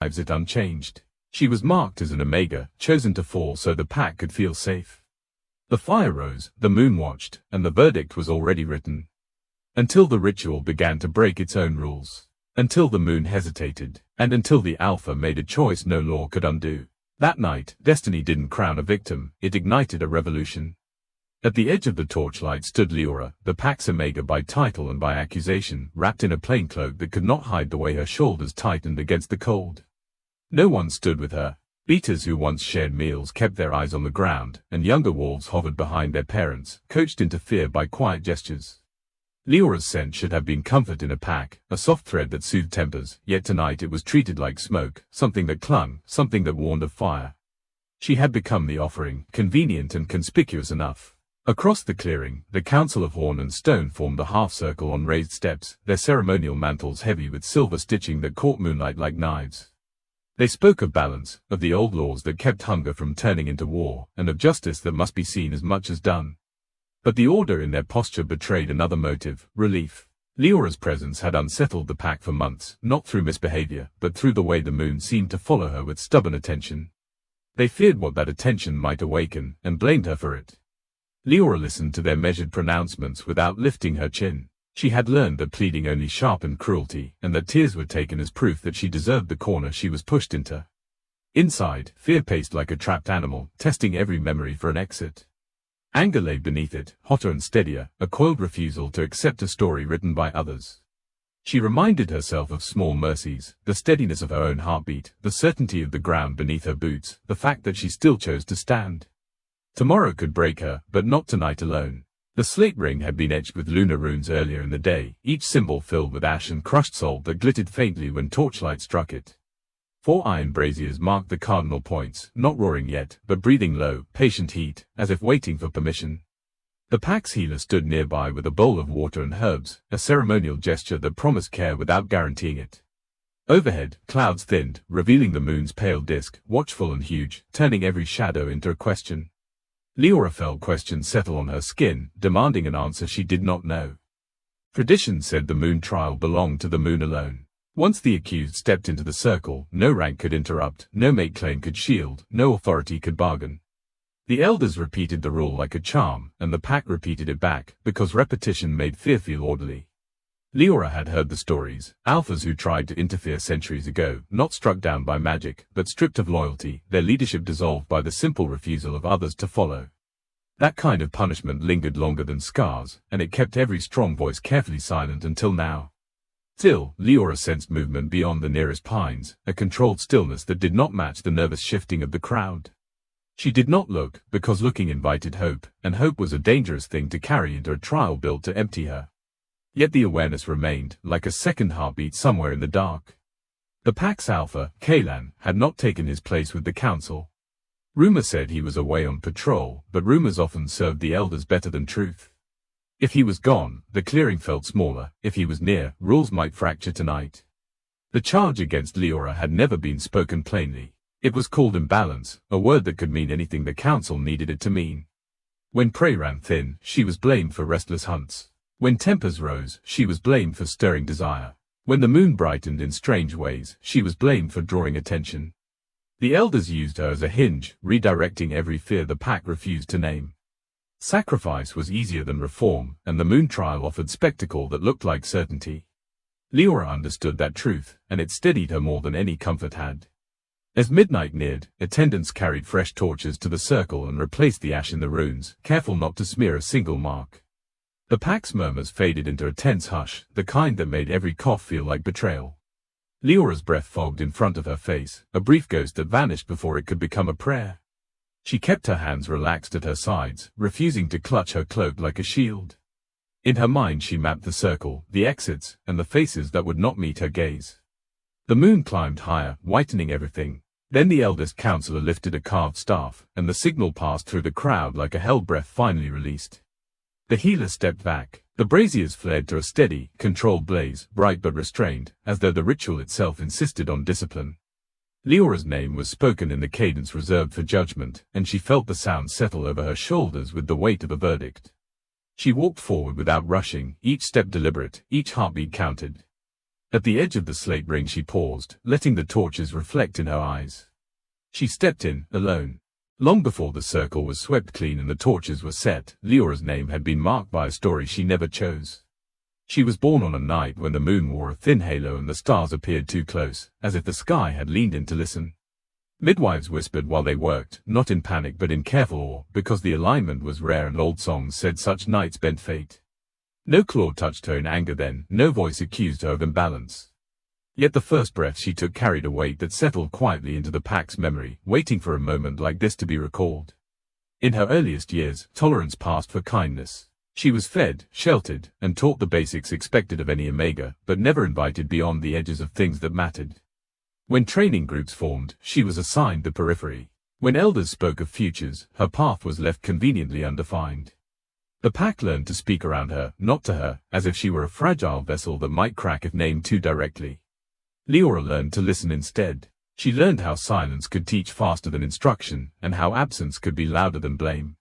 lives it unchanged. She was marked as an Omega, chosen to fall so the pack could feel safe. The fire rose, the moon watched, and the verdict was already written. Until the ritual began to break its own rules. Until the moon hesitated, and until the Alpha made a choice no law could undo. That night, destiny didn't crown a victim, it ignited a revolution. At the edge of the torchlight stood Leora, the pack's Omega by title and by accusation, wrapped in a plain cloak that could not hide the way her shoulders tightened against the cold. No one stood with her. Beaters who once shared meals kept their eyes on the ground, and younger wolves hovered behind their parents, coached into fear by quiet gestures. Leora's scent should have been comfort in a pack, a soft thread that soothed tempers, yet tonight it was treated like smoke, something that clung, something that warned of fire. She had become the offering, convenient and conspicuous enough. Across the clearing, the Council of Horn and Stone formed a half-circle on raised steps, their ceremonial mantles heavy with silver stitching that caught moonlight like knives. They spoke of balance, of the old laws that kept hunger from turning into war, and of justice that must be seen as much as done. But the order in their posture betrayed another motive, relief. Leora's presence had unsettled the pack for months, not through misbehavior, but through the way the moon seemed to follow her with stubborn attention. They feared what that attention might awaken, and blamed her for it. Leora listened to their measured pronouncements without lifting her chin. She had learned that pleading only sharpened cruelty, and that tears were taken as proof that she deserved the corner she was pushed into. Inside, fear paced like a trapped animal, testing every memory for an exit. Anger lay beneath it, hotter and steadier, a coiled refusal to accept a story written by others. She reminded herself of small mercies, the steadiness of her own heartbeat, the certainty of the ground beneath her boots, the fact that she still chose to stand. Tomorrow could break her, but not tonight alone. The slate ring had been etched with lunar runes earlier in the day, each symbol filled with ash and crushed salt that glittered faintly when torchlight struck it. 4 iron braziers marked the cardinal points, not roaring yet, but breathing low, patient heat, as if waiting for permission. The pack's healer stood nearby with a bowl of water and herbs, a ceremonial gesture that promised care without guaranteeing it. Overhead, clouds thinned, revealing the moon's pale disk, watchful and huge, turning every shadow into a question. Leora felt questions settle on her skin, demanding an answer she did not know. Tradition said the moon trial belonged to the moon alone. Once the accused stepped into the circle, no rank could interrupt, no make claim could shield, no authority could bargain. The elders repeated the rule like a charm, and the pack repeated it back, because repetition made fear feel orderly. Leora had heard the stories, alphas who tried to interfere centuries ago, not struck down by magic, but stripped of loyalty, their leadership dissolved by the simple refusal of others to follow. That kind of punishment lingered longer than scars, and it kept every strong voice carefully silent until now. Still, Leora sensed movement beyond the nearest pines, a controlled stillness that did not match the nervous shifting of the crowd. She did not look, because looking invited hope, and hope was a dangerous thing to carry into a trial built to empty her. Yet the awareness remained, like a second heartbeat somewhere in the dark. The pack's alpha, Kalan, had not taken his place with the council. Rumor said he was away on patrol, but rumors often served the elders better than truth. If he was gone, the clearing felt smaller. If he was near, rules might fracture tonight. The charge against Leora had never been spoken plainly. It was called imbalance, a word that could mean anything the council needed it to mean. When prey ran thin, she was blamed for restless hunts. When tempers rose, she was blamed for stirring desire. When the moon brightened in strange ways, she was blamed for drawing attention. The elders used her as a hinge, redirecting every fear the pack refused to name. Sacrifice was easier than reform, and the moon trial offered spectacle that looked like certainty. Leora understood that truth, and it steadied her more than any comfort had. As midnight neared, attendants carried fresh torches to the circle and replaced the ash in the runes, careful not to smear a single mark. The pack's murmurs faded into a tense hush, the kind that made every cough feel like betrayal. Leora's breath fogged in front of her face, a brief ghost that vanished before it could become a prayer. She kept her hands relaxed at her sides, refusing to clutch her cloak like a shield. In her mind she mapped the circle, the exits, and the faces that would not meet her gaze. The moon climbed higher, whitening everything. Then the eldest counselor lifted a carved staff, and the signal passed through the crowd like a held breath finally released. The healer stepped back. The braziers flared to a steady, controlled blaze, bright but restrained, as though the ritual itself insisted on discipline. Leora's name was spoken in the cadence reserved for judgment, and she felt the sound settle over her shoulders with the weight of a verdict. She walked forward without rushing, each step deliberate, each heartbeat counted. At the edge of the slate ring she paused, letting the torches reflect in her eyes. She stepped in, alone. Long before the circle was swept clean and the torches were set, Leora's name had been marked by a story she never chose. She was born on a night when the moon wore a thin halo and the stars appeared too close, as if the sky had leaned in to listen. Midwives whispered while they worked, not in panic but in careful awe, because the alignment was rare and old songs said such nights bent fate. No claw touched her in anger then, no voice accused her of imbalance. Yet the first breath she took carried a weight that settled quietly into the pack's memory, waiting for a moment like this to be recalled. In her earliest years, tolerance passed for kindness. She was fed, sheltered, and taught the basics expected of any Omega, but never invited beyond the edges of things that mattered. When training groups formed, she was assigned the periphery. When elders spoke of futures, her path was left conveniently undefined. The pack learned to speak around her, not to her, as if she were a fragile vessel that might crack if named too directly. Leora learned to listen instead. She learned how silence could teach faster than instruction, and how absence could be louder than blame.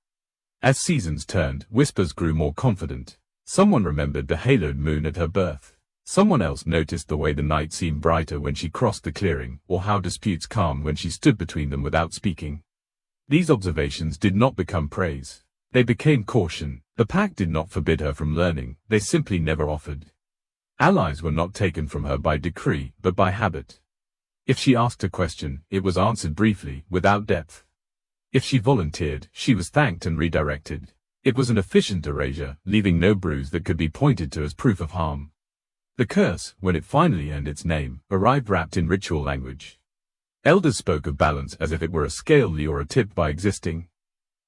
As seasons turned, whispers grew more confident. Someone remembered the haloed moon at her birth. Someone else noticed the way the night seemed brighter when she crossed the clearing, or how disputes calmed when she stood between them without speaking. These observations did not become praise. They became caution. The pack did not forbid her from learning, they simply never offered. Allies were not taken from her by decree, but by habit. If she asked a question, it was answered briefly, without depth. If she volunteered, she was thanked and redirected. It was an efficient erasure, leaving no bruise that could be pointed to as proof of harm. The curse, when it finally earned its name, arrived wrapped in ritual language. Elders spoke of balance as if it were a scale Leora tipped by existing.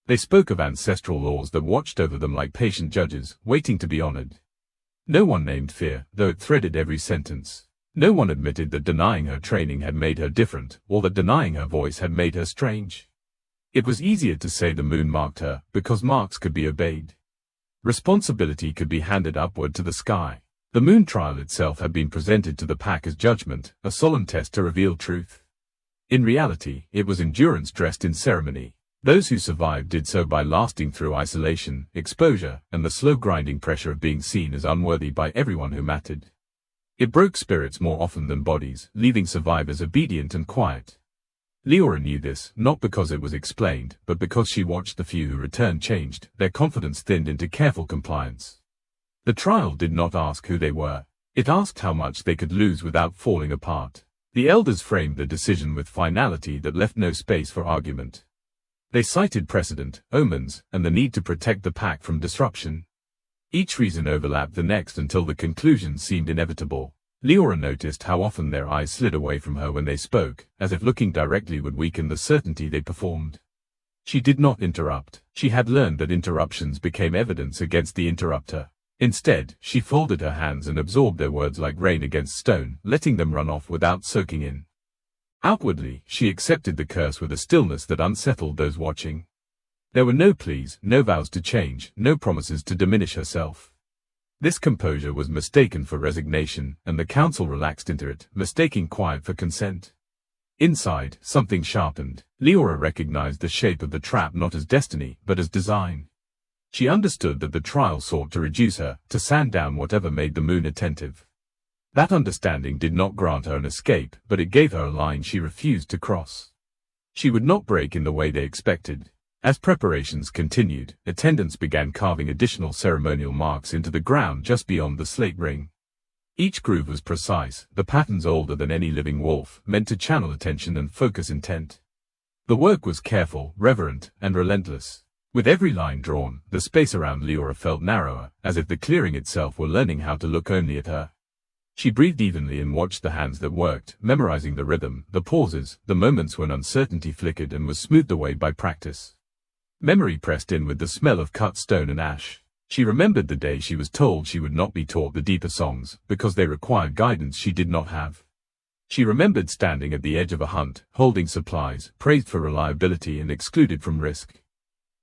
They spoke of ancestral laws that watched over them like patient judges, waiting to be honored. No one named fear, though it threaded every sentence. No one admitted that denying her training had made her different, or that denying her voice had made her strange. It was easier to say the moon marked her, because marks could be obeyed. Responsibility could be handed upward to the sky. The moon trial itself had been presented to the pack as judgment, a solemn test to reveal truth. In reality, it was endurance dressed in ceremony. Those who survived did so by lasting through isolation, exposure, and the slow grinding pressure of being seen as unworthy by everyone who mattered. It broke spirits more often than bodies, leaving survivors obedient and quiet. Leora knew this, not because it was explained, but because she watched the few who returned changed, their confidence thinned into careful compliance. The trial did not ask who they were. It asked how much they could lose without falling apart. The elders framed the decision with finality that left no space for argument. They cited precedent, omens, and the need to protect the pack from disruption. Each reason overlapped the next until the conclusion seemed inevitable. Leora noticed how often their eyes slid away from her when they spoke, as if looking directly would weaken the certainty they performed. She did not interrupt. She had learned that interruptions became evidence against the interrupter. Instead, she folded her hands and absorbed their words like rain against stone, letting them run off without soaking in. Outwardly, she accepted the curse with a stillness that unsettled those watching. There were no pleas, no vows to change, no promises to diminish herself. This composure was mistaken for resignation, and the council relaxed into it, mistaking quiet for consent. Inside, something sharpened. Leora recognized the shape of the trap not as destiny, but as design. She understood that the trial sought to reduce her, to sand down whatever made the moon attentive. That understanding did not grant her an escape, but it gave her a line she refused to cross. She would not break in the way they expected. As preparations continued, attendants began carving additional ceremonial marks into the ground just beyond the slate ring. Each groove was precise, the patterns older than any living wolf, meant to channel attention and focus intent. The work was careful, reverent, and relentless. With every line drawn, the space around Leora felt narrower, as if the clearing itself were learning how to look only at her. She breathed evenly and watched the hands that worked, memorizing the rhythm, the pauses, the moments when uncertainty flickered and was smoothed away by practice. Memory pressed in with the smell of cut stone and ash. She remembered the day she was told she would not be taught the deeper songs, because they required guidance she did not have. She remembered standing at the edge of a hunt, holding supplies, praised for reliability and excluded from risk.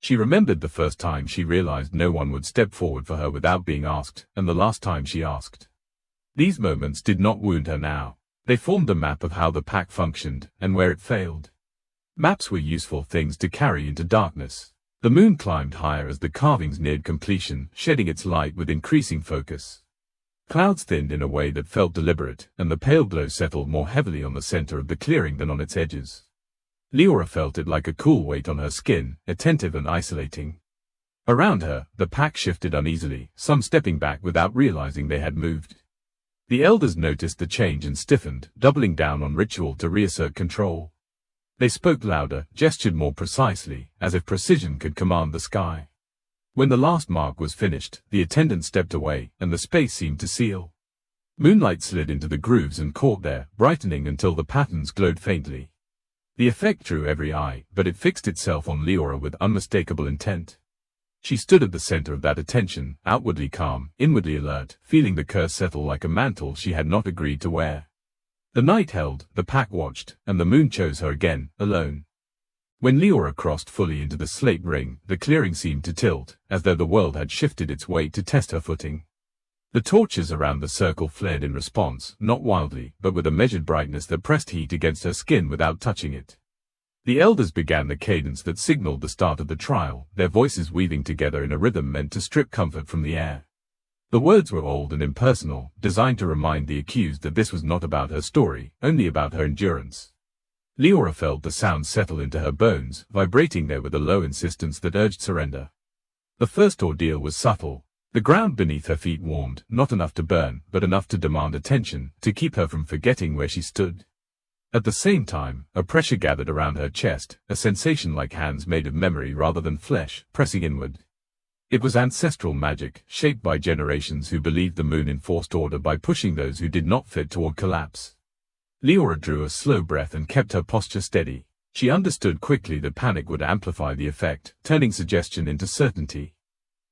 She remembered the first time she realized no one would step forward for her without being asked, and the last time she asked. These moments did not wound her now. They formed a map of how the pack functioned, and where it failed. Maps were useful things to carry into darkness. The moon climbed higher as the carvings neared completion, shedding its light with increasing focus. Clouds thinned in a way that felt deliberate, and the pale glow settled more heavily on the center of the clearing than on its edges. Leora felt it like a cool weight on her skin, attentive and isolating. Around her, the pack shifted uneasily, some stepping back without realizing they had moved. The elders noticed the change and stiffened, doubling down on ritual to reassert control. They spoke louder, gestured more precisely, as if precision could command the sky. When the last mark was finished, the attendant stepped away, and the space seemed to seal. Moonlight slid into the grooves and caught there, brightening until the patterns glowed faintly. The effect drew every eye, but it fixed itself on Leora with unmistakable intent. She stood at the center of that attention, outwardly calm, inwardly alert, feeling the curse settle like a mantle she had not agreed to wear. The night held, the pack watched, and the moon chose her again, alone. When Leora crossed fully into the slate ring, the clearing seemed to tilt, as though the world had shifted its weight to test her footing. The torches around the circle flared in response, not wildly, but with a measured brightness that pressed heat against her skin without touching it. The elders began the cadence that signaled the start of the trial, their voices weaving together in a rhythm meant to strip comfort from the air. The words were old and impersonal, designed to remind the accused that this was not about her story, only about her endurance. Leora felt the sound settle into her bones, vibrating there with a low insistence that urged surrender. The first ordeal was subtle. The ground beneath her feet warmed, not enough to burn, but enough to demand attention, to keep her from forgetting where she stood. At the same time, a pressure gathered around her chest, a sensation like hands made of memory rather than flesh, pressing inward. It was ancestral magic, shaped by generations who believed the moon enforced order by pushing those who did not fit toward collapse. Leora drew a slow breath and kept her posture steady. She understood quickly that panic would amplify the effect, turning suggestion into certainty.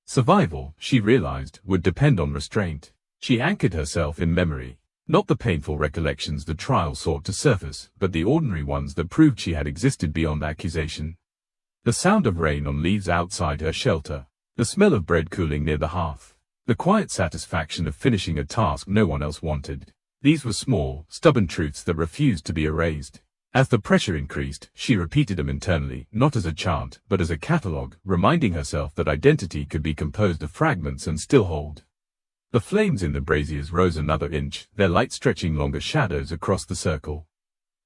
Survival, she realized, would depend on restraint. She anchored herself in memory. Not the painful recollections the trial sought to surface, but the ordinary ones that proved she had existed beyond accusation. The sound of rain on leaves outside her shelter. The smell of bread cooling near the hearth. The quiet satisfaction of finishing a task no one else wanted. These were small, stubborn truths that refused to be erased. As the pressure increased, she repeated them internally, not as a chant, but as a catalogue, reminding herself that identity could be composed of fragments and still hold. The flames in the braziers rose another inch, their light stretching longer shadows across the circle.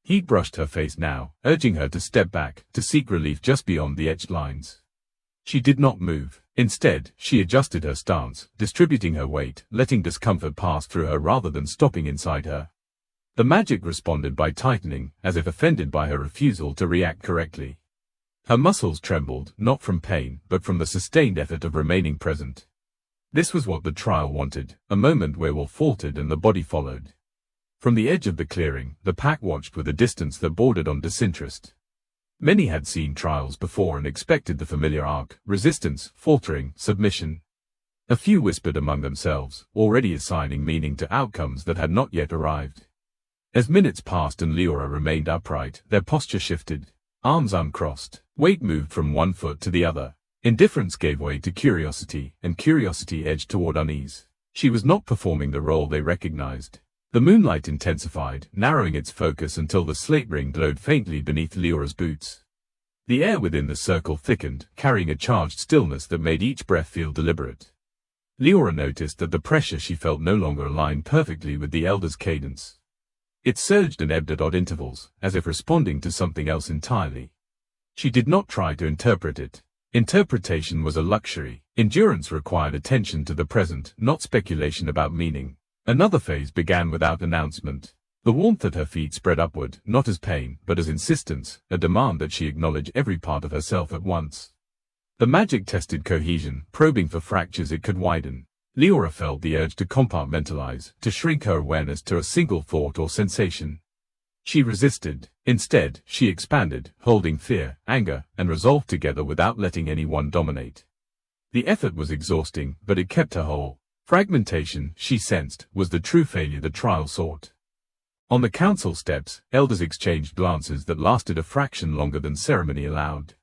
Heat brushed her face now, urging her to step back, to seek relief just beyond the etched lines. She did not move. Instead, she adjusted her stance, distributing her weight, letting discomfort pass through her rather than stopping inside her. The magic responded by tightening, as if offended by her refusal to react correctly. Her muscles trembled, not from pain, but from the sustained effort of remaining present. This was what the trial wanted, a moment where will faltered and the body followed. From the edge of the clearing, the pack watched with a distance that bordered on disinterest. Many had seen trials before and expected the familiar arc: resistance, faltering, submission. A few whispered among themselves, already assigning meaning to outcomes that had not yet arrived. As minutes passed and Leora remained upright, their posture shifted. Arms uncrossed, weight moved from one foot to the other. Indifference gave way to curiosity, and curiosity edged toward unease. She was not performing the role they recognized. The moonlight intensified, narrowing its focus until the slate ring glowed faintly beneath Leora's boots. The air within the circle thickened, carrying a charged stillness that made each breath feel deliberate. Leora noticed that the pressure she felt no longer aligned perfectly with the elder's cadence. It surged and ebbed at odd intervals, as if responding to something else entirely. She did not try to interpret it. Interpretation was a luxury. Endurance required attention to the present, not speculation about meaning. Another phase began without announcement. The warmth at her feet spread upward, not as pain, but as insistence, a demand that she acknowledge every part of herself at once. The magic tested cohesion, probing for fractures it could widen. Leora felt the urge to compartmentalize, to shrink her awareness to a single thought or sensation. She resisted. Instead, she expanded, holding fear, anger, and resolve together without letting any one dominate. The effort was exhausting, but it kept her whole. Fragmentation, she sensed, was the true failure the trial sought. On the council steps, elders exchanged glances that lasted a fraction longer than ceremony allowed.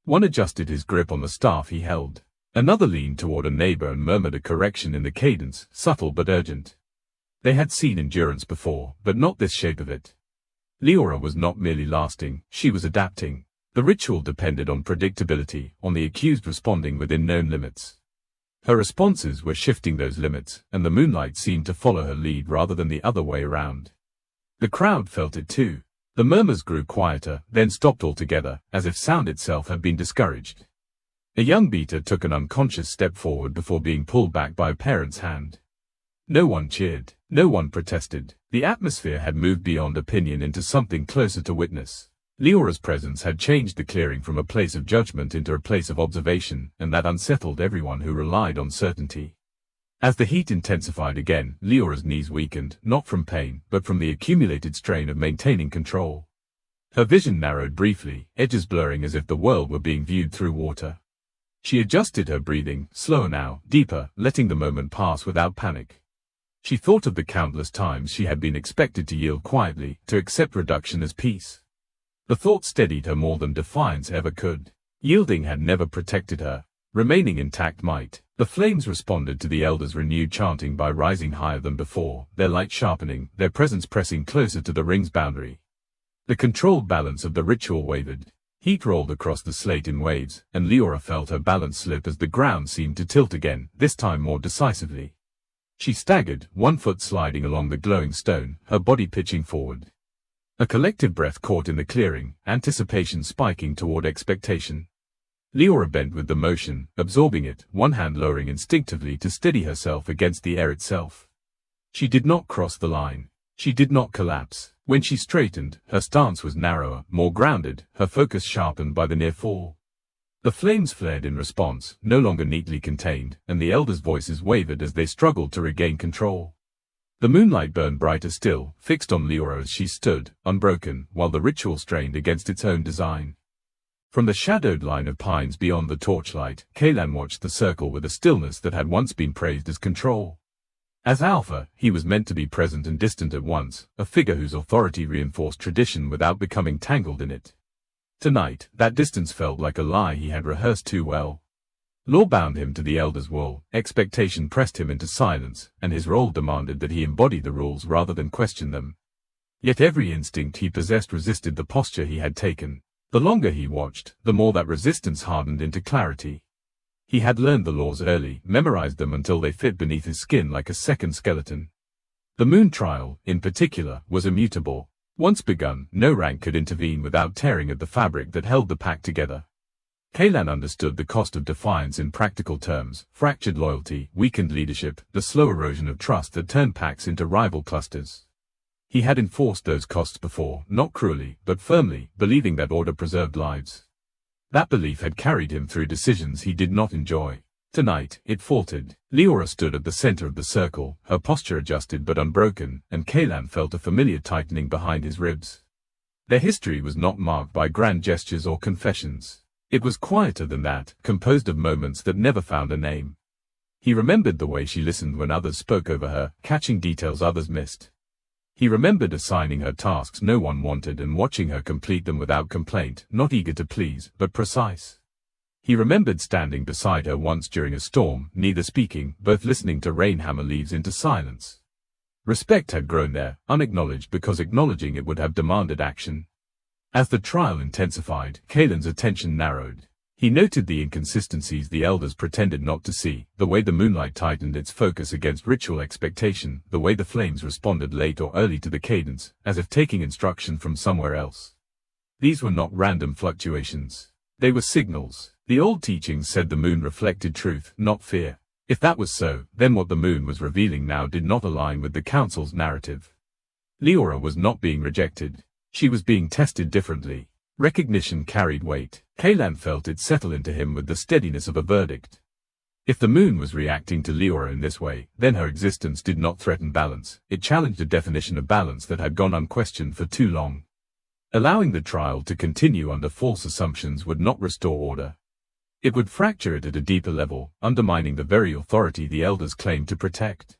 One adjusted his grip on the staff he held. Another leaned toward a neighbor and murmured a correction in the cadence, subtle but urgent. They had seen endurance before, but not this shape of it. Leora was not merely lasting, she was adapting. The ritual depended on predictability, on the accused responding within known limits. Her responses were shifting those limits, and the moonlight seemed to follow her lead rather than the other way around. The crowd felt it too. The murmurs grew quieter, then stopped altogether, as if sound itself had been discouraged. A young beater took an unconscious step forward before being pulled back by a parent's hand. No one cheered. No one protested. The atmosphere had moved beyond opinion into something closer to witness. Leora's presence had changed the clearing from a place of judgment into a place of observation, and that unsettled everyone who relied on certainty. As the heat intensified again, Leora's knees weakened, not from pain, but from the accumulated strain of maintaining control. Her vision narrowed briefly, edges blurring as if the world were being viewed through water. She adjusted her breathing, slower now, deeper, letting the moment pass without panic. She thought of the countless times she had been expected to yield quietly, to accept reduction as peace. The thought steadied her more than defiance ever could. Yielding had never protected her. Remaining intact might. The flames responded to the elders' renewed chanting by rising higher than before, their light sharpening, their presence pressing closer to the ring's boundary. The controlled balance of the ritual wavered. Heat rolled across the slate in waves, and Leora felt her balance slip as the ground seemed to tilt again, this time more decisively. She staggered, one foot sliding along the glowing stone, her body pitching forward. A collective breath caught in the clearing, anticipation spiking toward expectation. Leora bent with the motion, absorbing it, one hand lowering instinctively to steady herself against the air itself. She did not cross the line. She did not collapse. When she straightened, her stance was narrower, more grounded, her focus sharpened by the near fall. The flames flared in response, no longer neatly contained, and the elders' voices wavered as they struggled to regain control. The moonlight burned brighter still, fixed on Leora as she stood, unbroken, while the ritual strained against its own design. From the shadowed line of pines beyond the torchlight, Kaelan watched the circle with a stillness that had once been praised as control. As Alpha, he was meant to be present and distant at once, a figure whose authority reinforced tradition without becoming tangled in it. Tonight, that distance felt like a lie he had rehearsed too well. Law bound him to the Elder's wool, expectation pressed him into silence, and his role demanded that he embody the rules rather than question them. Yet every instinct he possessed resisted the posture he had taken. The longer he watched, the more that resistance hardened into clarity. He had learned the laws early, memorized them until they fit beneath his skin like a second skeleton. The moon trial, in particular, was immutable. Once begun, no rank could intervene without tearing at the fabric that held the pack together. Kaelan understood the cost of defiance in practical terms: fractured loyalty, weakened leadership, the slow erosion of trust that turned packs into rival clusters. He had enforced those costs before, not cruelly, but firmly, believing that order preserved lives. That belief had carried him through decisions he did not enjoy. Tonight, it faltered. Leora stood at the center of the circle, her posture adjusted but unbroken, and Kaelan felt a familiar tightening behind his ribs. Their history was not marked by grand gestures or confessions. It was quieter than that, composed of moments that never found a name. He remembered the way she listened when others spoke over her, catching details others missed. He remembered assigning her tasks no one wanted and watching her complete them without complaint, not eager to please, but precise. He remembered standing beside her once during a storm, neither speaking, both listening to rain hammer leaves into silence. Respect had grown there, unacknowledged because acknowledging it would have demanded action. As the trial intensified, Kaelan's attention narrowed. He noted the inconsistencies the elders pretended not to see, the way the moonlight tightened its focus against ritual expectation, the way the flames responded late or early to the cadence, as if taking instruction from somewhere else. These were not random fluctuations. They were signals. The old teachings said the moon reflected truth, not fear. If that was so, then what the moon was revealing now did not align with the council's narrative. Leora was not being rejected. She was being tested differently. Recognition carried weight. Kaelan felt it settle into him with the steadiness of a verdict. If the moon was reacting to Leora in this way, then her existence did not threaten balance. It challenged a definition of balance that had gone unquestioned for too long. Allowing the trial to continue under false assumptions would not restore order. It would fracture it at a deeper level, undermining the very authority the elders claimed to protect.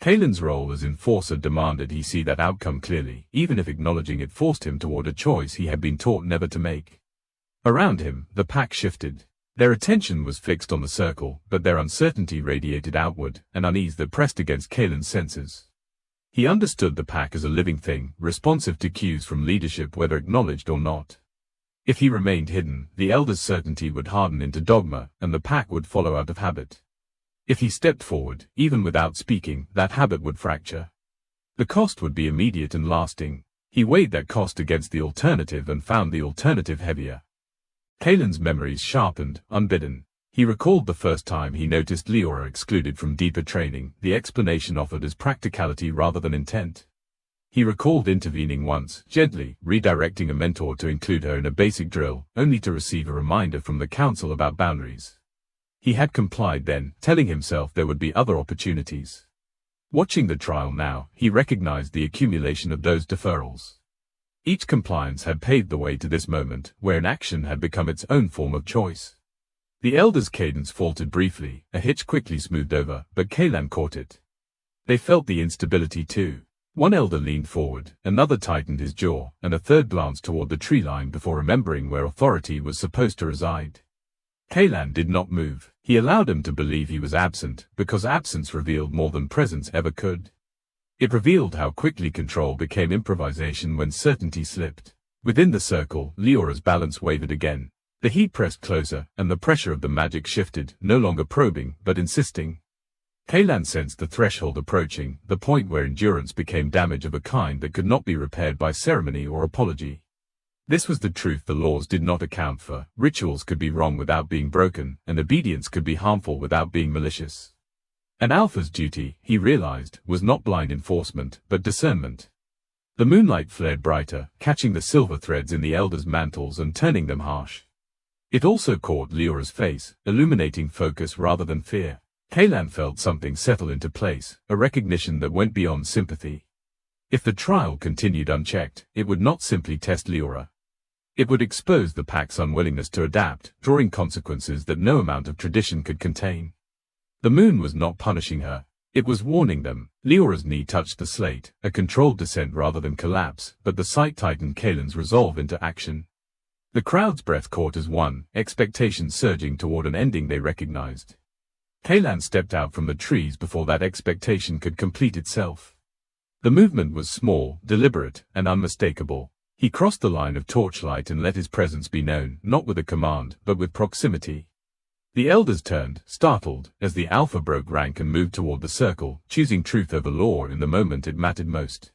Kaelan's role as enforcer demanded he see that outcome clearly, even if acknowledging it forced him toward a choice he had been taught never to make. Around him, the pack shifted. Their attention was fixed on the circle, but their uncertainty radiated outward, an unease that pressed against Kaelan's senses. He understood the pack as a living thing, responsive to cues from leadership whether acknowledged or not. If he remained hidden, the elders' certainty would harden into dogma, and the pack would follow out of habit. If he stepped forward, even without speaking, that habit would fracture. The cost would be immediate and lasting. He weighed that cost against the alternative and found the alternative heavier. Kalen's memories sharpened, unbidden. He recalled the first time he noticed Leora excluded from deeper training, the explanation offered as practicality rather than intent. He recalled intervening once, gently, redirecting a mentor to include her in a basic drill, only to receive a reminder from the council about boundaries. He had complied then, telling himself there would be other opportunities. Watching the trial now, he recognized the accumulation of those deferrals. Each compliance had paved the way to this moment, where inaction had become its own form of choice. The elder's cadence faltered briefly, a hitch quickly smoothed over, but Kalen caught it. They felt the instability too. One elder leaned forward, another tightened his jaw, and a third glanced toward the tree line before remembering where authority was supposed to reside. Kalen did not move. He allowed him to believe he was absent, because absence revealed more than presence ever could. It revealed how quickly control became improvisation when certainty slipped. Within the circle, Leora's balance wavered again. The heat pressed closer, and the pressure of the magic shifted, no longer probing, but insisting. Kalen sensed the threshold approaching, the point where endurance became damage of a kind that could not be repaired by ceremony or apology. This was the truth the laws did not account for. Rituals could be wrong without being broken, and obedience could be harmful without being malicious. An alpha's duty, he realized, was not blind enforcement, but discernment. The moonlight flared brighter, catching the silver threads in the elders' mantles and turning them harsh. It also caught Leora's face, illuminating focus rather than fear. Kalen felt something settle into place, a recognition that went beyond sympathy. If the trial continued unchecked, it would not simply test Leora. It would expose the pack's unwillingness to adapt, drawing consequences that no amount of tradition could contain. The moon was not punishing her. It was warning them. Leora's knee touched the slate, a controlled descent rather than collapse, but the sight tightened Kalen's resolve into action. The crowd's breath caught as one, expectation surging toward an ending they recognized. Kalen stepped out from the trees before that expectation could complete itself. The movement was small, deliberate, and unmistakable. He crossed the line of torchlight and let his presence be known, not with a command, but with proximity. The elders turned, startled, as the alpha broke rank and moved toward the circle, choosing truth over law in the moment it mattered most.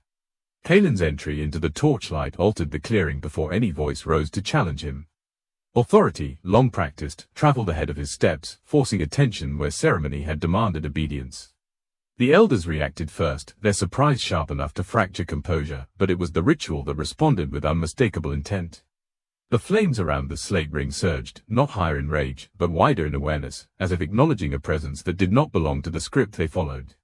Kalen's entry into the torchlight altered the clearing before any voice rose to challenge him. Authority, long practiced, traveled ahead of his steps, forcing attention where ceremony had demanded obedience. The elders reacted first, their surprise sharp enough to fracture composure, but it was the ritual that responded with unmistakable intent. The flames around the slate ring surged, not higher in rage, but wider in awareness, as if acknowledging a presence that did not belong to the script they followed.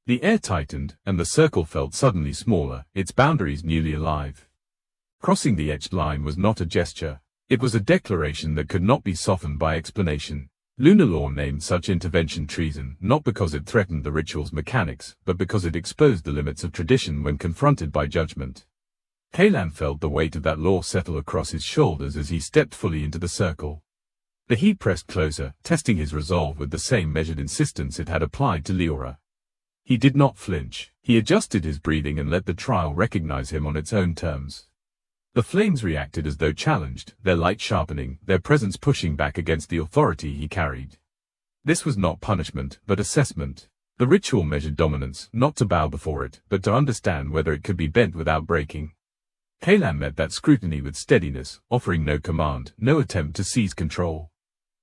The air tightened, and the circle felt suddenly smaller, its boundaries newly alive. Crossing the etched line was not a gesture. It was a declaration that could not be softened by explanation. Lunar law named such intervention treason, not because it threatened the ritual's mechanics, but because it exposed the limits of tradition when confronted by judgment. Kalen felt the weight of that law settle across his shoulders as he stepped fully into the circle. The heat pressed closer, testing his resolve with the same measured insistence it had applied to Leora. He did not flinch. He adjusted his breathing and let the trial recognize him on its own terms. The flames reacted as though challenged, their light sharpening, their presence pushing back against the authority he carried. This was not punishment, but assessment. The ritual measured dominance, not to bow before it, but to understand whether it could be bent without breaking. Kalen met that scrutiny with steadiness, offering no command, no attempt to seize control.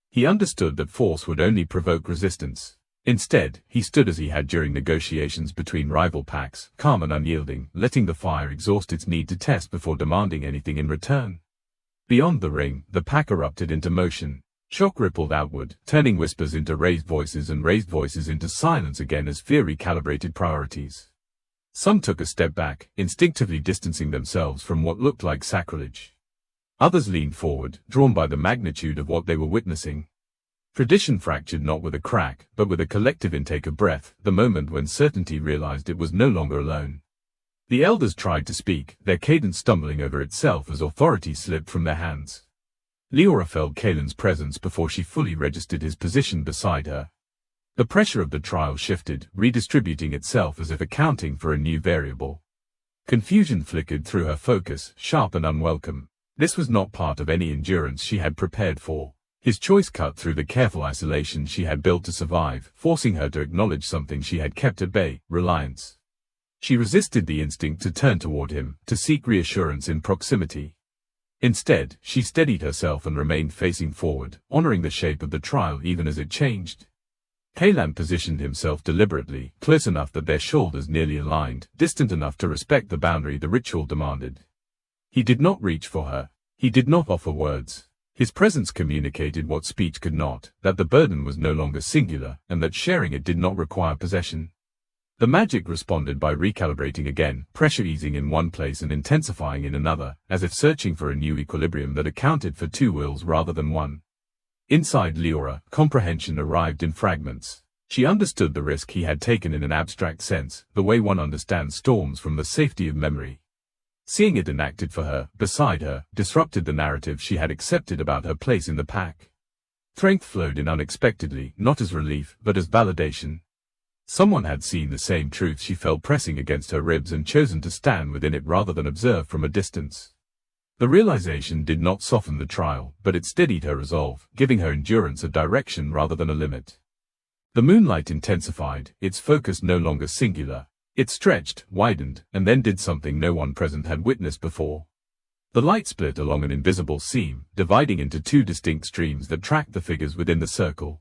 He understood that force would only provoke resistance. Instead, he stood as he had during negotiations between rival packs, calm and unyielding, letting the fire exhaust its need to test before demanding anything in return. Beyond the ring, the pack erupted into motion. Shock rippled outward, turning whispers into raised voices and raised voices into silence again as fear recalibrated priorities. Some took a step back, instinctively distancing themselves from what looked like sacrilege. Others leaned forward, drawn by the magnitude of what they were witnessing. Tradition fractured not with a crack, but with a collective intake of breath, the moment when certainty realized it was no longer alone. The elders tried to speak, their cadence stumbling over itself as authority slipped from their hands. Leora felt Kalen's presence before she fully registered his position beside her. The pressure of the trial shifted, redistributing itself as if accounting for a new variable. Confusion flickered through her focus, sharp and unwelcome. This was not part of any endurance she had prepared for. His choice cut through the careful isolation she had built to survive, forcing her to acknowledge something she had kept at bay: reliance. She resisted the instinct to turn toward him, to seek reassurance in proximity. Instead, she steadied herself and remained facing forward, honoring the shape of the trial even as it changed. Kaylan positioned himself deliberately, close enough that their shoulders nearly aligned, distant enough to respect the boundary the ritual demanded. He did not reach for her. He did not offer words. His presence communicated what speech could not, that the burden was no longer singular, and that sharing it did not require possession. The magic responded by recalibrating again, pressure easing in one place and intensifying in another, as if searching for a new equilibrium that accounted for two wills rather than one. Inside Leora, comprehension arrived in fragments. She understood the risk he had taken in an abstract sense, the way one understands storms from the safety of memory. Seeing it enacted for her, beside her, disrupted the narrative she had accepted about her place in the pack. Strength flowed in unexpectedly, not as relief, but as validation. Someone had seen the same truth she felt pressing against her ribs and chosen to stand within it rather than observe from a distance. The realization did not soften the trial, but it steadied her resolve, giving her endurance a direction rather than a limit. The moonlight intensified, its focus no longer singular. It stretched, widened, and then did something no one present had witnessed before. The light split along an invisible seam, dividing into two distinct streams that tracked the figures within the circle.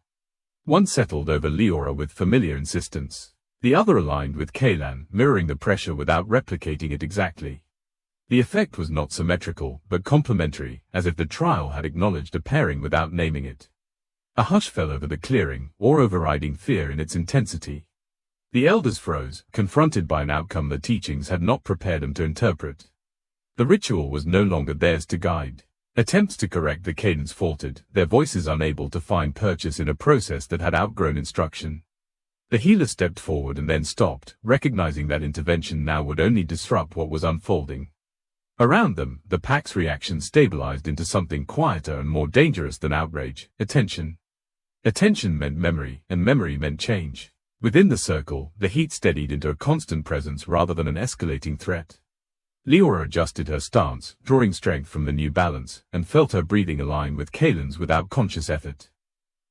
One settled over Leora with familiar insistence. The other aligned with Kaylan, mirroring the pressure without replicating it exactly. The effect was not symmetrical, but complementary, as if the trial had acknowledged a pairing without naming it. A hush fell over the clearing, or overriding fear in its intensity. The elders froze, confronted by an outcome the teachings had not prepared them to interpret. The ritual was no longer theirs to guide. Attempts to correct the cadence faltered, their voices unable to find purchase in a process that had outgrown instruction. The healer stepped forward and then stopped, recognizing that intervention now would only disrupt what was unfolding. Around them, the pack's reaction stabilized into something quieter and more dangerous than outrage: attention. Attention meant memory, and memory meant change. Within the circle, the heat steadied into a constant presence rather than an escalating threat. Leora adjusted her stance, drawing strength from the new balance, and felt her breathing align with Kaylan's without conscious effort.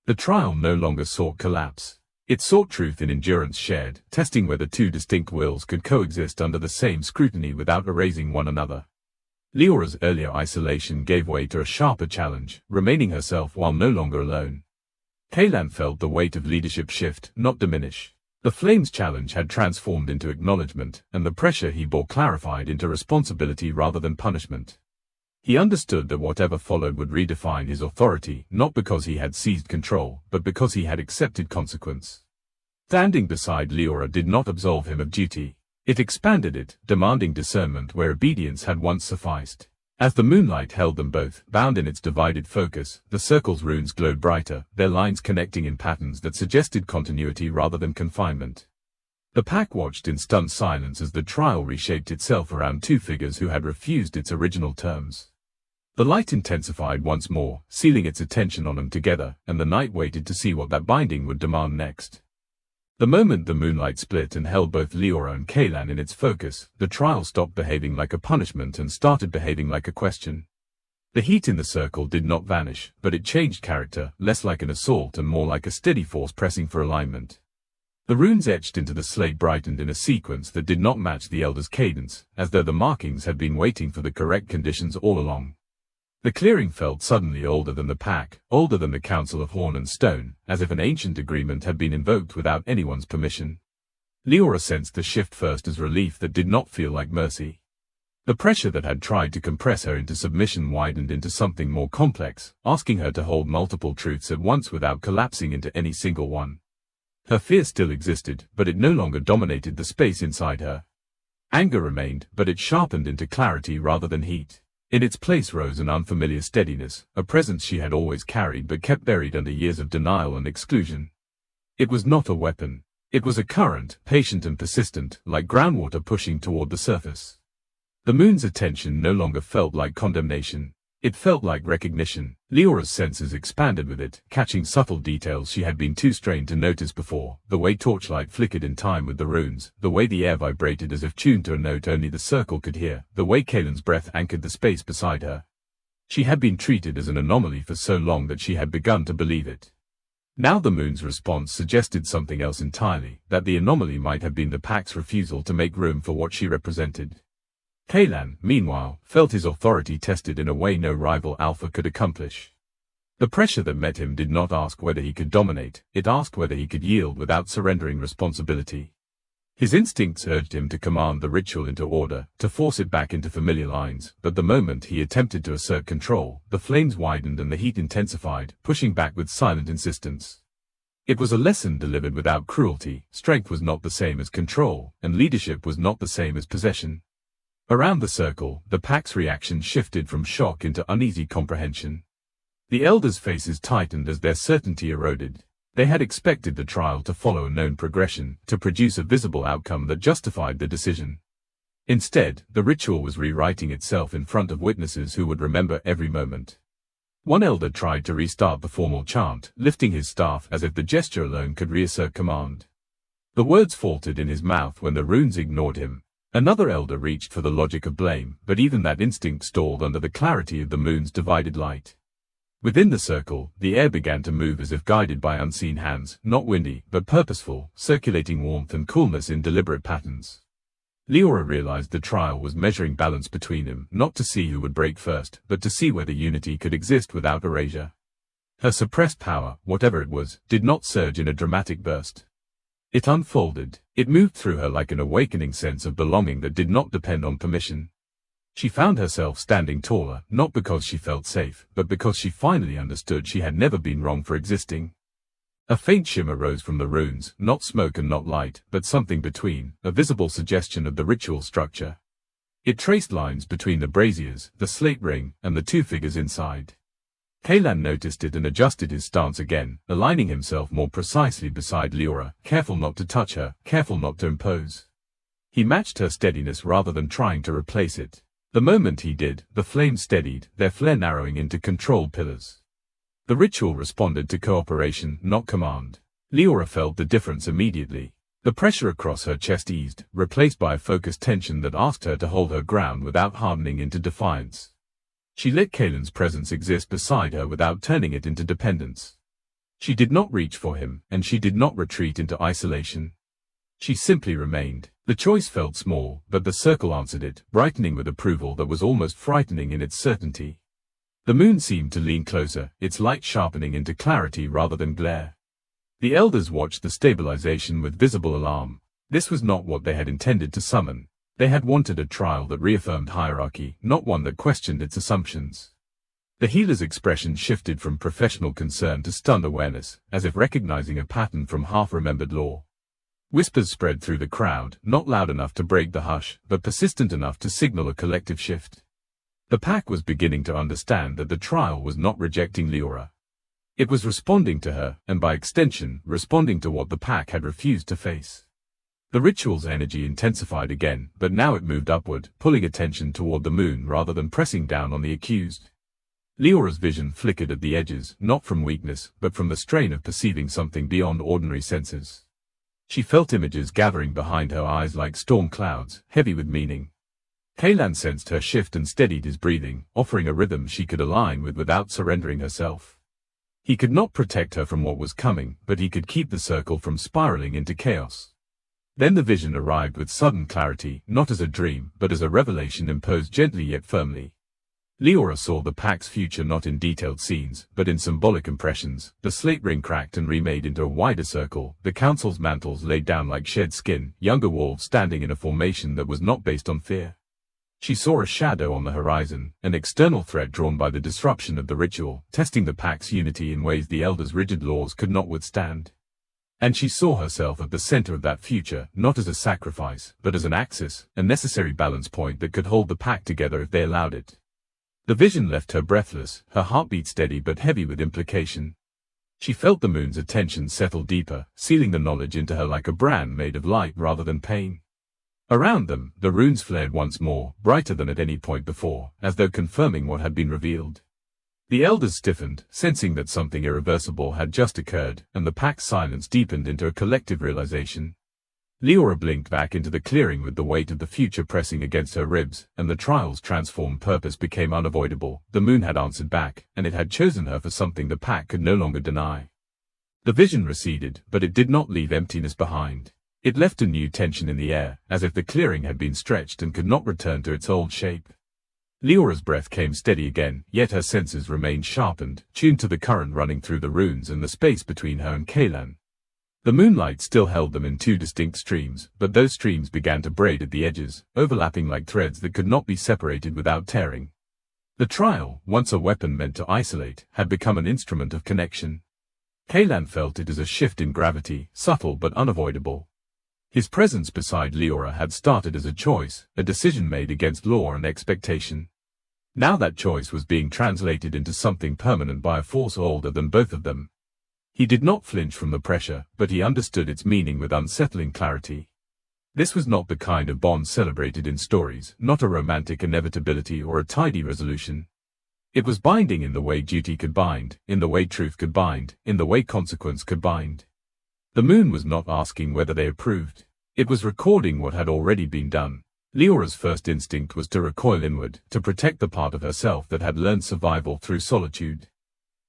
The trial no longer sought collapse. It sought truth in endurance shared, testing whether two distinct wills could coexist under the same scrutiny without erasing one another. Leora's earlier isolation gave way to a sharper challenge, remaining herself while no longer alone. Kaylan felt the weight of leadership shift, not diminish. The flame's challenge had transformed into acknowledgement, and the pressure he bore clarified into responsibility rather than punishment. He understood that whatever followed would redefine his authority, not because he had seized control, but because he had accepted consequence. Standing beside Leora did not absolve him of duty. It expanded it, demanding discernment where obedience had once sufficed. As the moonlight held them both, bound in its divided focus, the circle's runes glowed brighter, their lines connecting in patterns that suggested continuity rather than confinement. The pack watched in stunned silence as the trial reshaped itself around two figures who had refused its original terms. The light intensified once more, sealing its attention on them together, and the night waited to see what that binding would demand next. The moment the moonlight split and held both Leora and Kaylan in its focus, the trial stopped behaving like a punishment and started behaving like a question. The heat in the circle did not vanish, but it changed character, less like an assault and more like a steady force pressing for alignment. The runes etched into the slate brightened in a sequence that did not match the Elder's cadence, as though the markings had been waiting for the correct conditions all along. The clearing felt suddenly older than the pack, older than the Council of Horn and Stone, as if an ancient agreement had been invoked without anyone's permission. Leora sensed the shift first as relief that did not feel like mercy. The pressure that had tried to compress her into submission widened into something more complex, asking her to hold multiple truths at once without collapsing into any single one. Her fear still existed, but it no longer dominated the space inside her. Anger remained, but it sharpened into clarity rather than heat. In its place rose an unfamiliar steadiness, a presence she had always carried but kept buried under years of denial and exclusion. It was not a weapon. It was a current, patient and persistent, like groundwater pushing toward the surface. The moon's attention no longer felt like condemnation. It felt like recognition. Leora's senses expanded with it, catching subtle details she had been too strained to notice before, the way torchlight flickered in time with the runes, the way the air vibrated as if tuned to a note only the circle could hear, the way Kaylan's breath anchored the space beside her. She had been treated as an anomaly for so long that she had begun to believe it. Now the moon's response suggested something else entirely, that the anomaly might have been the pack's refusal to make room for what she represented. Kaylan, meanwhile, felt his authority tested in a way no rival alpha could accomplish. The pressure that met him did not ask whether he could dominate, it asked whether he could yield without surrendering responsibility. His instincts urged him to command the ritual into order, to force it back into familiar lines, but the moment he attempted to assert control, the flames widened and the heat intensified, pushing back with silent insistence. It was a lesson delivered without cruelty. Strength was not the same as control, and leadership was not the same as possession. Around the circle, the pack's reaction shifted from shock into uneasy comprehension. The elders' faces tightened as their certainty eroded. They had expected the trial to follow a known progression, to produce a visible outcome that justified the decision. Instead, the ritual was rewriting itself in front of witnesses who would remember every moment. One elder tried to restart the formal chant, lifting his staff as if the gesture alone could reassert command. The words faltered in his mouth when the runes ignored him. Another elder reached for the logic of blame, but even that instinct stalled under the clarity of the moon's divided light. Within the circle, the air began to move as if guided by unseen hands, not windy, but purposeful, circulating warmth and coolness in deliberate patterns. Leora realized the trial was measuring balance between them, not to see who would break first, but to see whether unity could exist without erasure. Her suppressed power, whatever it was, did not surge in a dramatic burst. It unfolded. It moved through her like an awakening sense of belonging that did not depend on permission. She found herself standing taller, not because she felt safe, but because she finally understood she had never been wrong for existing. A faint shimmer rose from the runes, not smoke and not light, but something between, a visible suggestion of the ritual structure. It traced lines between the braziers, the slate ring, and the two figures inside. Kaylan noticed it and adjusted his stance again, aligning himself more precisely beside Leora, careful not to touch her, careful not to impose. He matched her steadiness rather than trying to replace it. The moment he did, the flames steadied, their flare narrowing into controlled pillars. The ritual responded to cooperation, not command. Leora felt the difference immediately. The pressure across her chest eased, replaced by a focused tension that asked her to hold her ground without hardening into defiance. She let Kaylan's presence exist beside her without turning it into dependence. She did not reach for him, and she did not retreat into isolation. She simply remained. The choice felt small, but the circle answered it, brightening with approval that was almost frightening in its certainty. The moon seemed to lean closer, its light sharpening into clarity rather than glare. The elders watched the stabilization with visible alarm. This was not what they had intended to summon. They had wanted a trial that reaffirmed hierarchy, not one that questioned its assumptions. The healer's expression shifted from professional concern to stunned awareness, as if recognizing a pattern from half-remembered lore. Whispers spread through the crowd, not loud enough to break the hush, but persistent enough to signal a collective shift. The pack was beginning to understand that the trial was not rejecting Leora. It was responding to her, and by extension, responding to what the pack had refused to face. The ritual's energy intensified again, but now it moved upward, pulling attention toward the moon rather than pressing down on the accused. Leora's vision flickered at the edges, not from weakness, but from the strain of perceiving something beyond ordinary senses. She felt images gathering behind her eyes like storm clouds, heavy with meaning. Kaylan sensed her shift and steadied his breathing, offering a rhythm she could align with without surrendering herself. He could not protect her from what was coming, but he could keep the circle from spiraling into chaos. Then the vision arrived with sudden clarity, not as a dream, but as a revelation imposed gently yet firmly. Leora saw the pack's future not in detailed scenes, but in symbolic impressions. The slate ring cracked and remade into a wider circle, the council's mantles laid down like shed skin, younger wolves standing in a formation that was not based on fear. She saw a shadow on the horizon, an external threat drawn by the disruption of the ritual, testing the pack's unity in ways the elders' rigid laws could not withstand. And she saw herself at the center of that future, not as a sacrifice, but as an axis, a necessary balance point that could hold the pack together if they allowed it. The vision left her breathless, her heartbeat steady but heavy with implication. She felt the moon's attention settle deeper, sealing the knowledge into her like a brand made of light rather than pain. Around them, the runes flared once more, brighter than at any point before, as though confirming what had been revealed. The elders stiffened, sensing that something irreversible had just occurred, and the pack's silence deepened into a collective realization. Leora blinked back into the clearing with the weight of the future pressing against her ribs, and the trial's transformed purpose became unavoidable. The moon had answered back, and it had chosen her for something the pack could no longer deny. The vision receded, but it did not leave emptiness behind. It left a new tension in the air, as if the clearing had been stretched and could not return to its old shape. Leora's breath came steady again, yet her senses remained sharpened, tuned to the current running through the runes and the space between her and Kaelan. The moonlight still held them in two distinct streams, but those streams began to braid at the edges, overlapping like threads that could not be separated without tearing. The trial, once a weapon meant to isolate, had become an instrument of connection. Kaelan felt it as a shift in gravity, subtle but unavoidable. His presence beside Leora had started as a choice, a decision made against law and expectation. Now that choice was being translated into something permanent by a force older than both of them. He did not flinch from the pressure, but he understood its meaning with unsettling clarity. This was not the kind of bond celebrated in stories, not a romantic inevitability or a tidy resolution. It was binding in the way duty could bind, in the way truth could bind, in the way consequence could bind. The moon was not asking whether they approved. It was recording what had already been done. Leora's first instinct was to recoil inward, to protect the part of herself that had learned survival through solitude.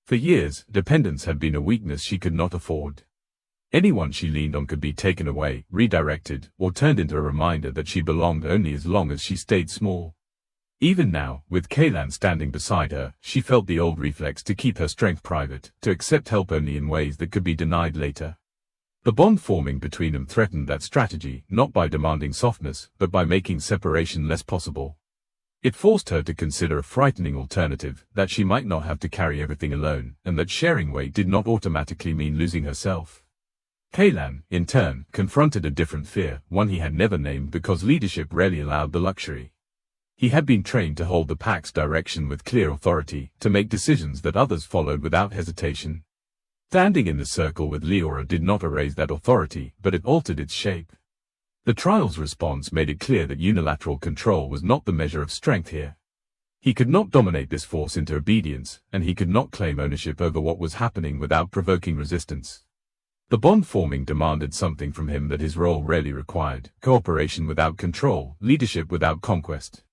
For years, dependence had been a weakness she could not afford. Anyone she leaned on could be taken away, redirected, or turned into a reminder that she belonged only as long as she stayed small. Even now, with Kaelan standing beside her, she felt the old reflex to keep her strength private, to accept help only in ways that could be denied later. The bond forming between them threatened that strategy, not by demanding softness, but by making separation less possible. It forced her to consider a frightening alternative, that she might not have to carry everything alone, and that sharing weight did not automatically mean losing herself. Kaelan, in turn, confronted a different fear, one he had never named because leadership rarely allowed the luxury. He had been trained to hold the pack's direction with clear authority, to make decisions that others followed without hesitation. Standing in the circle with Leora did not erase that authority, but it altered its shape. The trial's response made it clear that unilateral control was not the measure of strength here. He could not dominate this force into obedience, and he could not claim ownership over what was happening without provoking resistance. The bond forming demanded something from him that his role rarely required: cooperation without control, leadership without conquest.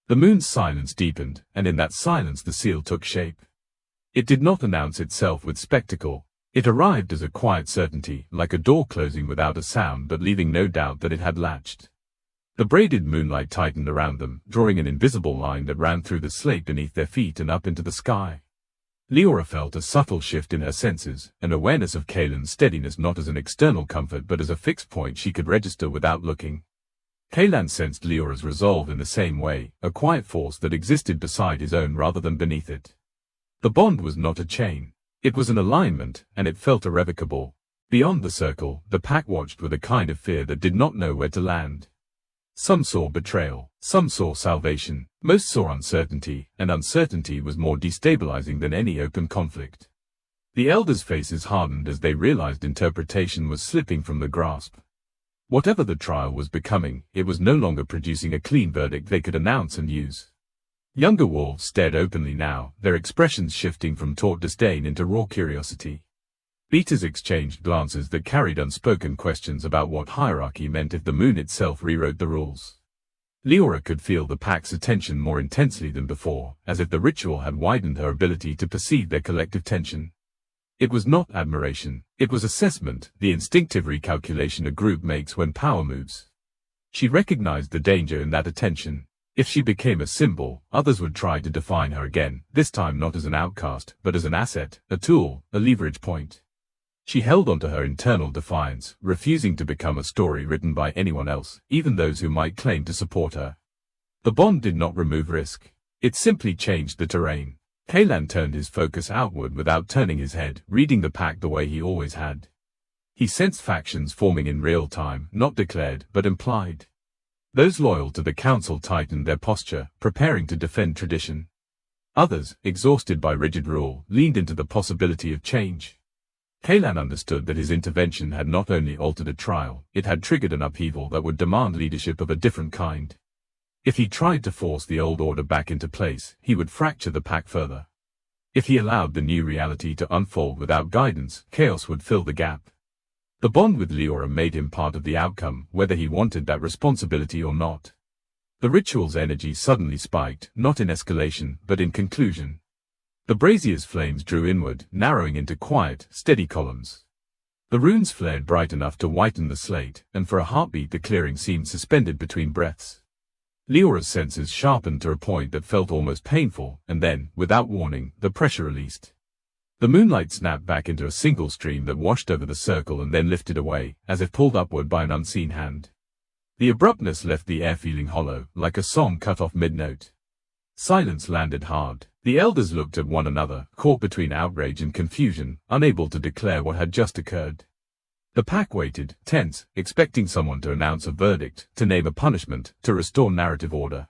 The moon's silence deepened, and in that silence the seal took shape. It did not announce itself with spectacle. It arrived as a quiet certainty, like a door closing without a sound but leaving no doubt that it had latched. The braided moonlight tightened around them, drawing an invisible line that ran through the slate beneath their feet and up into the sky. Leora felt a subtle shift in her senses, an awareness of Kaelan's steadiness not as an external comfort but as a fixed point she could register without looking. Kaelan sensed Leora's resolve in the same way, a quiet force that existed beside his own rather than beneath it. The bond was not a chain. It was an alignment, and it felt irrevocable. Beyond the circle, the pack watched with a kind of fear that did not know where to land. Some saw betrayal, some saw salvation, most saw uncertainty, and uncertainty was more destabilizing than any open conflict. The elders' faces hardened as they realized interpretation was slipping from the grasp. Whatever the trial was becoming, it was no longer producing a clean verdict they could announce and use. Younger wolves stared openly now, their expressions shifting from taut disdain into raw curiosity. Beaters exchanged glances that carried unspoken questions about what hierarchy meant if the moon itself rewrote the rules. Leora could feel the pack's attention more intensely than before, as if the ritual had widened her ability to perceive their collective tension. It was not admiration, it was assessment, the instinctive recalculation a group makes when power moves. She recognized the danger in that attention. If she became a symbol, others would try to define her again, this time not as an outcast, but as an asset, a tool, a leverage point. She held onto her internal defiance, refusing to become a story written by anyone else, even those who might claim to support her. The bond did not remove risk. It simply changed the terrain. Kaelan turned his focus outward without turning his head, reading the pack the way he always had. He sensed factions forming in real time, not declared, but implied. Those loyal to the council tightened their posture, preparing to defend tradition. Others, exhausted by rigid rule, leaned into the possibility of change. Kaelan understood that his intervention had not only altered a trial, it had triggered an upheaval that would demand leadership of a different kind. If he tried to force the old order back into place, he would fracture the pack further. If he allowed the new reality to unfold without guidance, chaos would fill the gap. The bond with Leora made him part of the outcome, whether he wanted that responsibility or not. The ritual's energy suddenly spiked, not in escalation, but in conclusion. The brazier's flames drew inward, narrowing into quiet, steady columns. The runes flared bright enough to whiten the slate, and for a heartbeat the clearing seemed suspended between breaths. Leora's senses sharpened to a point that felt almost painful, and then, without warning, the pressure released. The moonlight snapped back into a single stream that washed over the circle and then lifted away, as if pulled upward by an unseen hand. The abruptness left the air feeling hollow, like a song cut off mid-note. Silence landed hard. The elders looked at one another, caught between outrage and confusion, unable to declare what had just occurred. The pack waited, tense, expecting someone to announce a verdict, to name a punishment, to restore narrative order.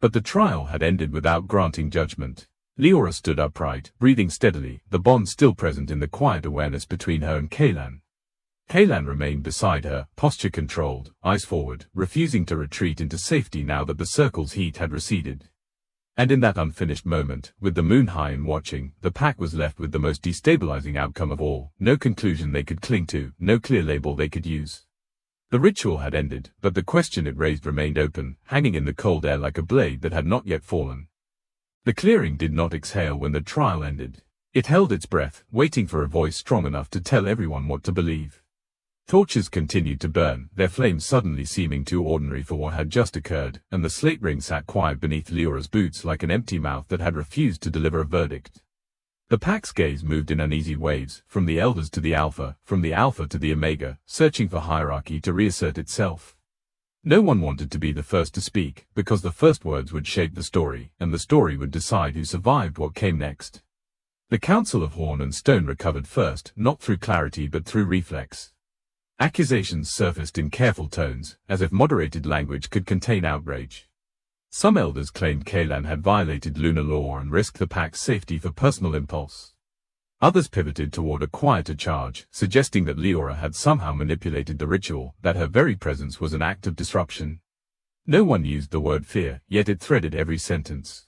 But the trial had ended without granting judgment. Leora stood upright, breathing steadily, the bond still present in the quiet awareness between her and Kaylan. Kaylan remained beside her, posture controlled, eyes forward, refusing to retreat into safety now that the circle's heat had receded. And in that unfinished moment, with the moon high and watching, the pack was left with the most destabilizing outcome of all, no conclusion they could cling to, no clear label they could use. The ritual had ended, but the question it raised remained open, hanging in the cold air like a blade that had not yet fallen. The clearing did not exhale when the trial ended. It held its breath, waiting for a voice strong enough to tell everyone what to believe. Torches continued to burn, their flames suddenly seeming too ordinary for what had just occurred, and the slate ring sat quiet beneath Leora's boots like an empty mouth that had refused to deliver a verdict. The pack's gaze moved in uneasy waves, from the elders to the alpha, from the alpha to the omega, searching for hierarchy to reassert itself. No one wanted to be the first to speak, because the first words would shape the story, and the story would decide who survived what came next. The Council of Horn and Stone recovered first, not through clarity but through reflex. Accusations surfaced in careful tones, as if moderated language could contain outrage. Some elders claimed Kaylan had violated lunar law and risked the pack's safety for personal impulse. Others pivoted toward a quieter charge, suggesting that Leora had somehow manipulated the ritual, that her very presence was an act of disruption. No one used the word fear, yet it threaded every sentence.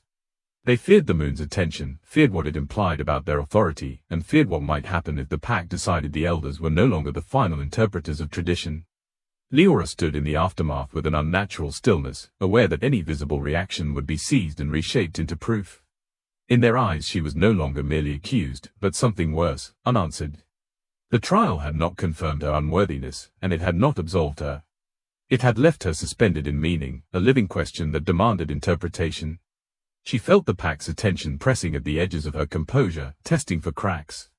They feared the moon's attention, feared what it implied about their authority, and feared what might happen if the pack decided the elders were no longer the final interpreters of tradition. Leora stood in the aftermath with an unnatural stillness, aware that any visible reaction would be seized and reshaped into proof. In their eyes she was no longer merely accused, but something worse, unanswered. The trial had not confirmed her unworthiness, and it had not absolved her. It had left her suspended in meaning, a living question that demanded interpretation. She felt the pack's attention pressing at the edges of her composure, testing for cracks.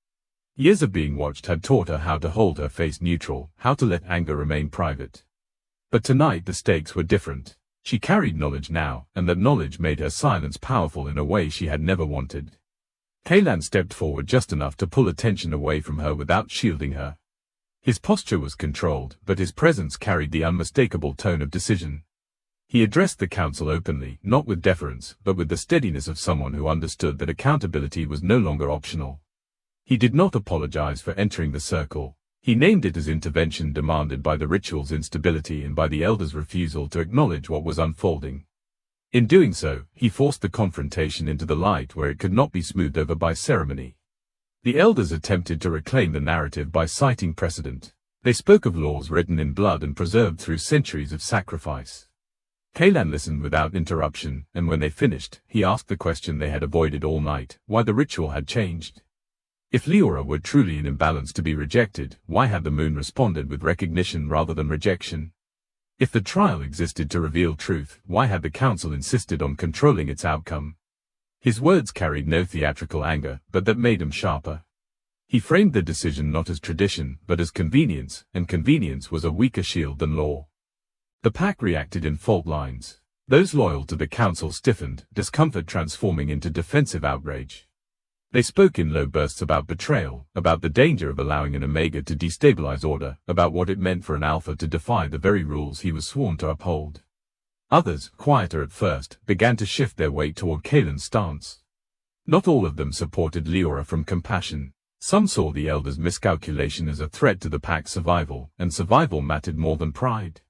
Years of being watched had taught her how to hold her face neutral, how to let anger remain private. But tonight the stakes were different. She carried knowledge now, and that knowledge made her silence powerful in a way she had never wanted. Kaylan stepped forward just enough to pull attention away from her without shielding her. His posture was controlled, but his presence carried the unmistakable tone of decision. He addressed the council openly, not with deference, but with the steadiness of someone who understood that accountability was no longer optional. He did not apologize for entering the circle. He named it as intervention demanded by the ritual's instability and by the elders' refusal to acknowledge what was unfolding. In doing so, he forced the confrontation into the light where it could not be smoothed over by ceremony. The elders attempted to reclaim the narrative by citing precedent. They spoke of laws written in blood and preserved through centuries of sacrifice. Kaylan listened without interruption, and when they finished, he asked the question they had avoided all night, why the ritual had changed. If Leora were truly an imbalance to be rejected, why had the moon responded with recognition rather than rejection? If the trial existed to reveal truth, why had the council insisted on controlling its outcome? His words carried no theatrical anger, but that made him sharper. He framed the decision not as tradition, but as convenience, and convenience was a weaker shield than law. The pack reacted in fault lines. Those loyal to the council stiffened, discomfort transforming into defensive outrage. They spoke in low bursts about betrayal, about the danger of allowing an omega to destabilize order, about what it meant for an alpha to defy the very rules he was sworn to uphold. Others, quieter at first, began to shift their weight toward Kaylan's stance. Not all of them supported Leora from compassion. Some saw the elders' miscalculation as a threat to the pack's survival, and survival mattered more than pride.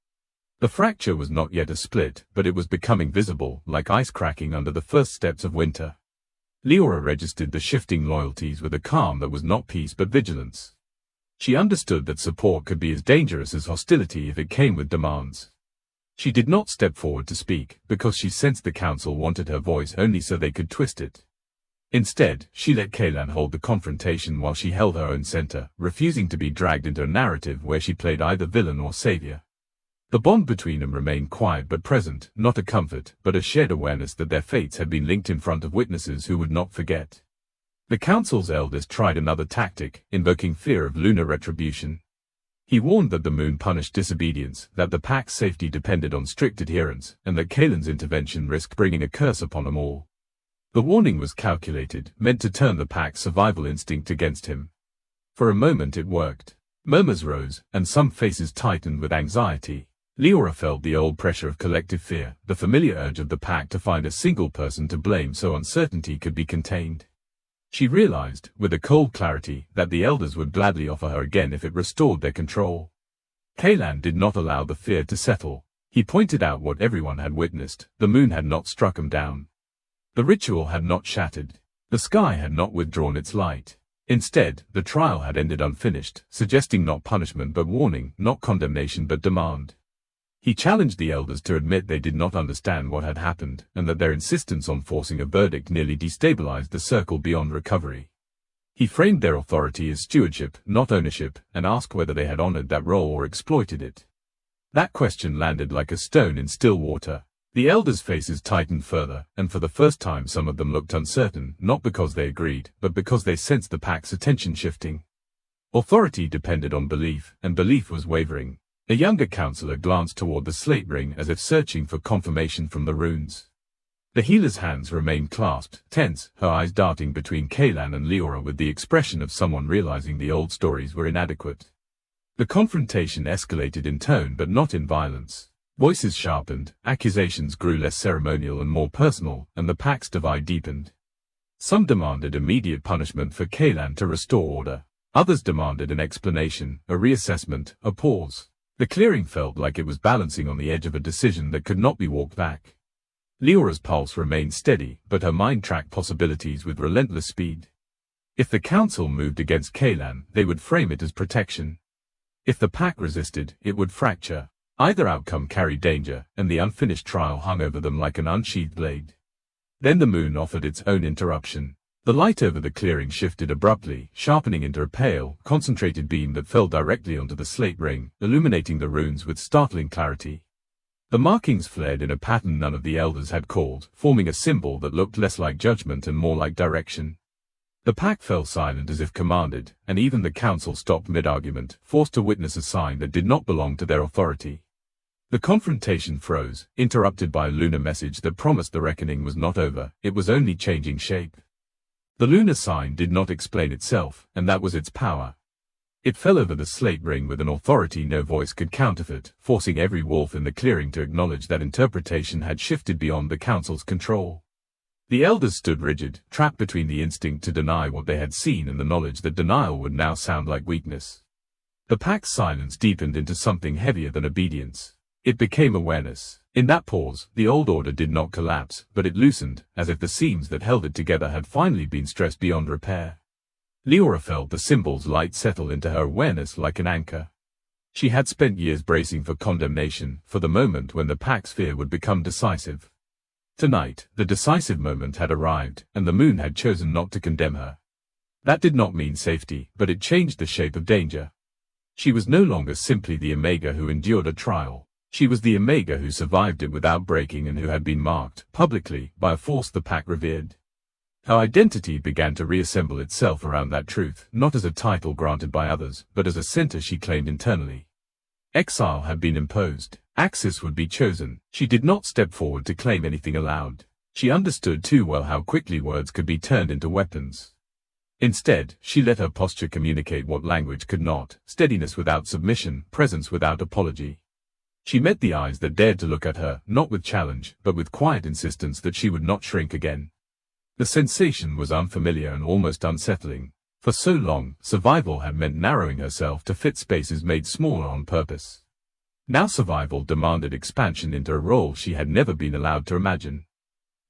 The fracture was not yet a split, but it was becoming visible, like ice cracking under the first steps of winter. Leora registered the shifting loyalties with a calm that was not peace but vigilance. She understood that support could be as dangerous as hostility if it came with demands. She did not step forward to speak, because she sensed the council wanted her voice only so they could twist it. Instead, she let Kaylan hold the confrontation while she held her own center, refusing to be dragged into a narrative where she played either villain or savior. The bond between them remained quiet but present, not a comfort, but a shared awareness that their fates had been linked in front of witnesses who would not forget. The council's eldest tried another tactic, invoking fear of lunar retribution. He warned that the moon punished disobedience, that the pack's safety depended on strict adherence, and that Kaylan's intervention risked bringing a curse upon them all. The warning was calculated, meant to turn the pack's survival instinct against him. For a moment it worked. Murmurs rose, and some faces tightened with anxiety. Leora felt the old pressure of collective fear, the familiar urge of the pack to find a single person to blame so uncertainty could be contained. She realized, with a cold clarity, that the elders would gladly offer her again if it restored their control. Kaylan did not allow the fear to settle. He pointed out what everyone had witnessed: the moon had not struck him down. The ritual had not shattered. The sky had not withdrawn its light. Instead, the trial had ended unfinished, suggesting not punishment but warning, not condemnation but demand. He challenged the elders to admit they did not understand what had happened, and that their insistence on forcing a verdict nearly destabilized the circle beyond recovery. He framed their authority as stewardship, not ownership, and asked whether they had honored that role or exploited it. That question landed like a stone in still water. The elders' faces tightened further, and for the first time some of them looked uncertain, not because they agreed, but because they sensed the pack's attention shifting. Authority depended on belief, and belief was wavering. A younger counselor glanced toward the slate ring as if searching for confirmation from the runes. The healer's hands remained clasped, tense, her eyes darting between Kaylan and Leora with the expression of someone realizing the old stories were inadequate. The confrontation escalated in tone but not in violence. Voices sharpened, accusations grew less ceremonial and more personal, and the pack's divide deepened. Some demanded immediate punishment for Kaylan to restore order. Others demanded an explanation, a reassessment, a pause. The clearing felt like it was balancing on the edge of a decision that could not be walked back. Leora's pulse remained steady, but her mind tracked possibilities with relentless speed. If the council moved against Kaylan, they would frame it as protection. If the pack resisted, it would fracture. Either outcome carried danger, and the unfinished trial hung over them like an unsheathed blade. Then the moon offered its own interruption. The light over the clearing shifted abruptly, sharpening into a pale, concentrated beam that fell directly onto the slate ring, illuminating the runes with startling clarity. The markings flared in a pattern none of the elders had called, forming a symbol that looked less like judgment and more like direction. The pack fell silent as if commanded, and even the council stopped mid-argument, forced to witness a sign that did not belong to their authority. The confrontation froze, interrupted by a lunar message that promised the reckoning was not over, it was only changing shape. The lunar sign did not explain itself, and that was its power. It fell over the slate ring with an authority no voice could counterfeit, forcing every wolf in the clearing to acknowledge that interpretation had shifted beyond the council's control. The elders stood rigid, trapped between the instinct to deny what they had seen and the knowledge that denial would now sound like weakness. The pack's silence deepened into something heavier than obedience. It became awareness. In that pause, the old order did not collapse, but it loosened, as if the seams that held it together had finally been stressed beyond repair. Leora felt the symbol's light settle into her awareness like an anchor. She had spent years bracing for condemnation, for the moment when the pack's fear would become decisive. Tonight, the decisive moment had arrived, and the moon had chosen not to condemn her. That did not mean safety, but it changed the shape of danger. She was no longer simply the Omega who endured a trial. She was the Omega who survived it without breaking and who had been marked, publicly, by a force the pack revered. Her identity began to reassemble itself around that truth, not as a title granted by others, but as a center she claimed internally. Exile had been imposed. Axis would be chosen. She did not step forward to claim anything aloud. She understood too well how quickly words could be turned into weapons. Instead, she let her posture communicate what language could not: steadiness without submission, presence without apology. She met the eyes that dared to look at her, not with challenge, but with quiet insistence that she would not shrink again. The sensation was unfamiliar and almost unsettling. For so long, survival had meant narrowing herself to fit spaces made smaller on purpose. Now survival demanded expansion into a role she had never been allowed to imagine.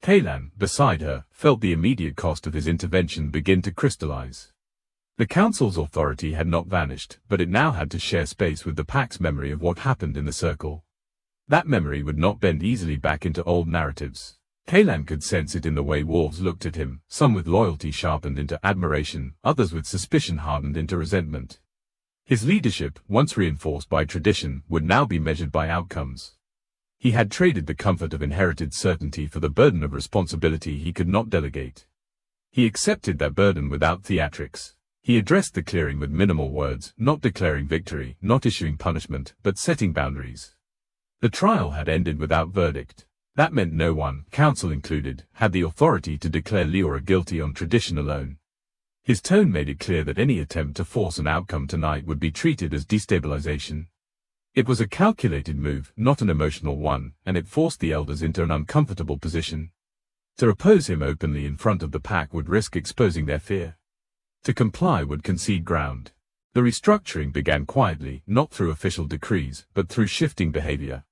Kaylan, beside her, felt the immediate cost of his intervention begin to crystallize. The council's authority had not vanished, but it now had to share space with the pack's memory of what happened in the circle. That memory would not bend easily back into old narratives. Kalan could sense it in the way wolves looked at him, some with loyalty sharpened into admiration, others with suspicion hardened into resentment. His leadership, once reinforced by tradition, would now be measured by outcomes. He had traded the comfort of inherited certainty for the burden of responsibility he could not delegate. He accepted that burden without theatrics. He addressed the clearing with minimal words, not declaring victory, not issuing punishment, but setting boundaries. The trial had ended without verdict. That meant no one, counsel included, had the authority to declare Leora guilty on tradition alone. His tone made it clear that any attempt to force an outcome tonight would be treated as destabilization. It was a calculated move, not an emotional one, and it forced the elders into an uncomfortable position. To oppose him openly in front of the pack would risk exposing their fear. To comply would concede ground. The restructuring began quietly, not through official decrees, but through shifting behavior.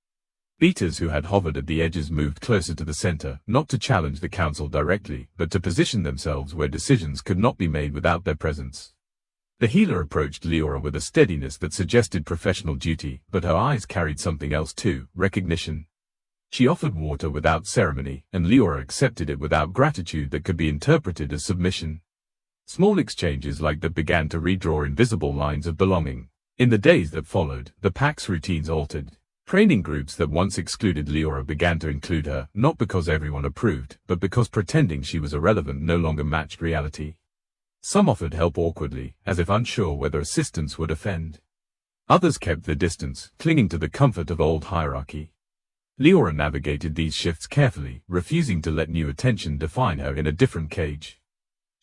Beaters who had hovered at the edges moved closer to the center, not to challenge the council directly, but to position themselves where decisions could not be made without their presence. The healer approached Leora with a steadiness that suggested professional duty, but her eyes carried something else too, recognition. She offered water without ceremony, and Leora accepted it without gratitude that could be interpreted as submission. Small exchanges like that began to redraw invisible lines of belonging. In the days that followed, the pack's routines altered. Training groups that once excluded Leora began to include her, not because everyone approved, but because pretending she was irrelevant no longer matched reality. Some offered help awkwardly, as if unsure whether assistance would offend. Others kept their distance, clinging to the comfort of old hierarchy. Leora navigated these shifts carefully, refusing to let new attention define her in a different cage.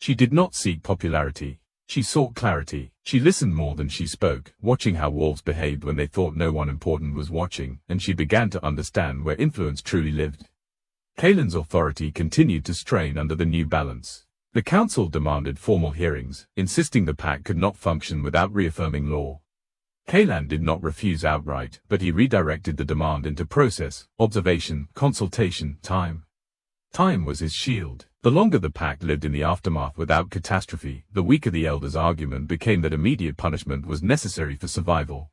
She did not seek popularity. She sought clarity. She listened more than she spoke, watching how wolves behaved when they thought no one important was watching, and she began to understand where influence truly lived. Kalan's authority continued to strain under the new balance. The council demanded formal hearings, insisting the pack could not function without reaffirming law. Kalan did not refuse outright, but he redirected the demand into process, observation, consultation, time. Time was his shield. The longer the pack lived in the aftermath without catastrophe, the weaker the elders' argument became that immediate punishment was necessary for survival.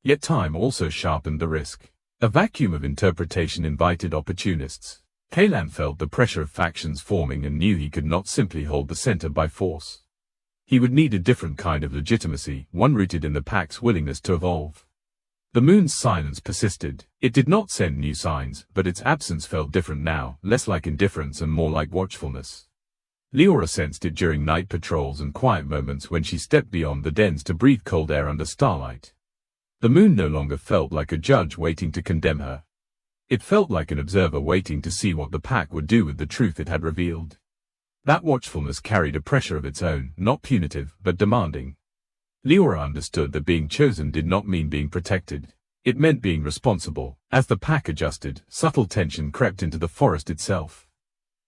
Yet time also sharpened the risk. A vacuum of interpretation invited opportunists. Kalan felt the pressure of factions forming and knew he could not simply hold the center by force. He would need a different kind of legitimacy, one rooted in the pack's willingness to evolve. The moon's silence persisted. It did not send new signs, but its absence felt different now, less like indifference and more like watchfulness. Leora sensed it during night patrols and quiet moments when she stepped beyond the dens to breathe cold air under starlight. The moon no longer felt like a judge waiting to condemn her. It felt like an observer waiting to see what the pack would do with the truth it had revealed. That watchfulness carried a pressure of its own, not punitive, but demanding. Leora understood that being chosen did not mean being protected. It meant being responsible. As the pack adjusted, subtle tension crept into the forest itself.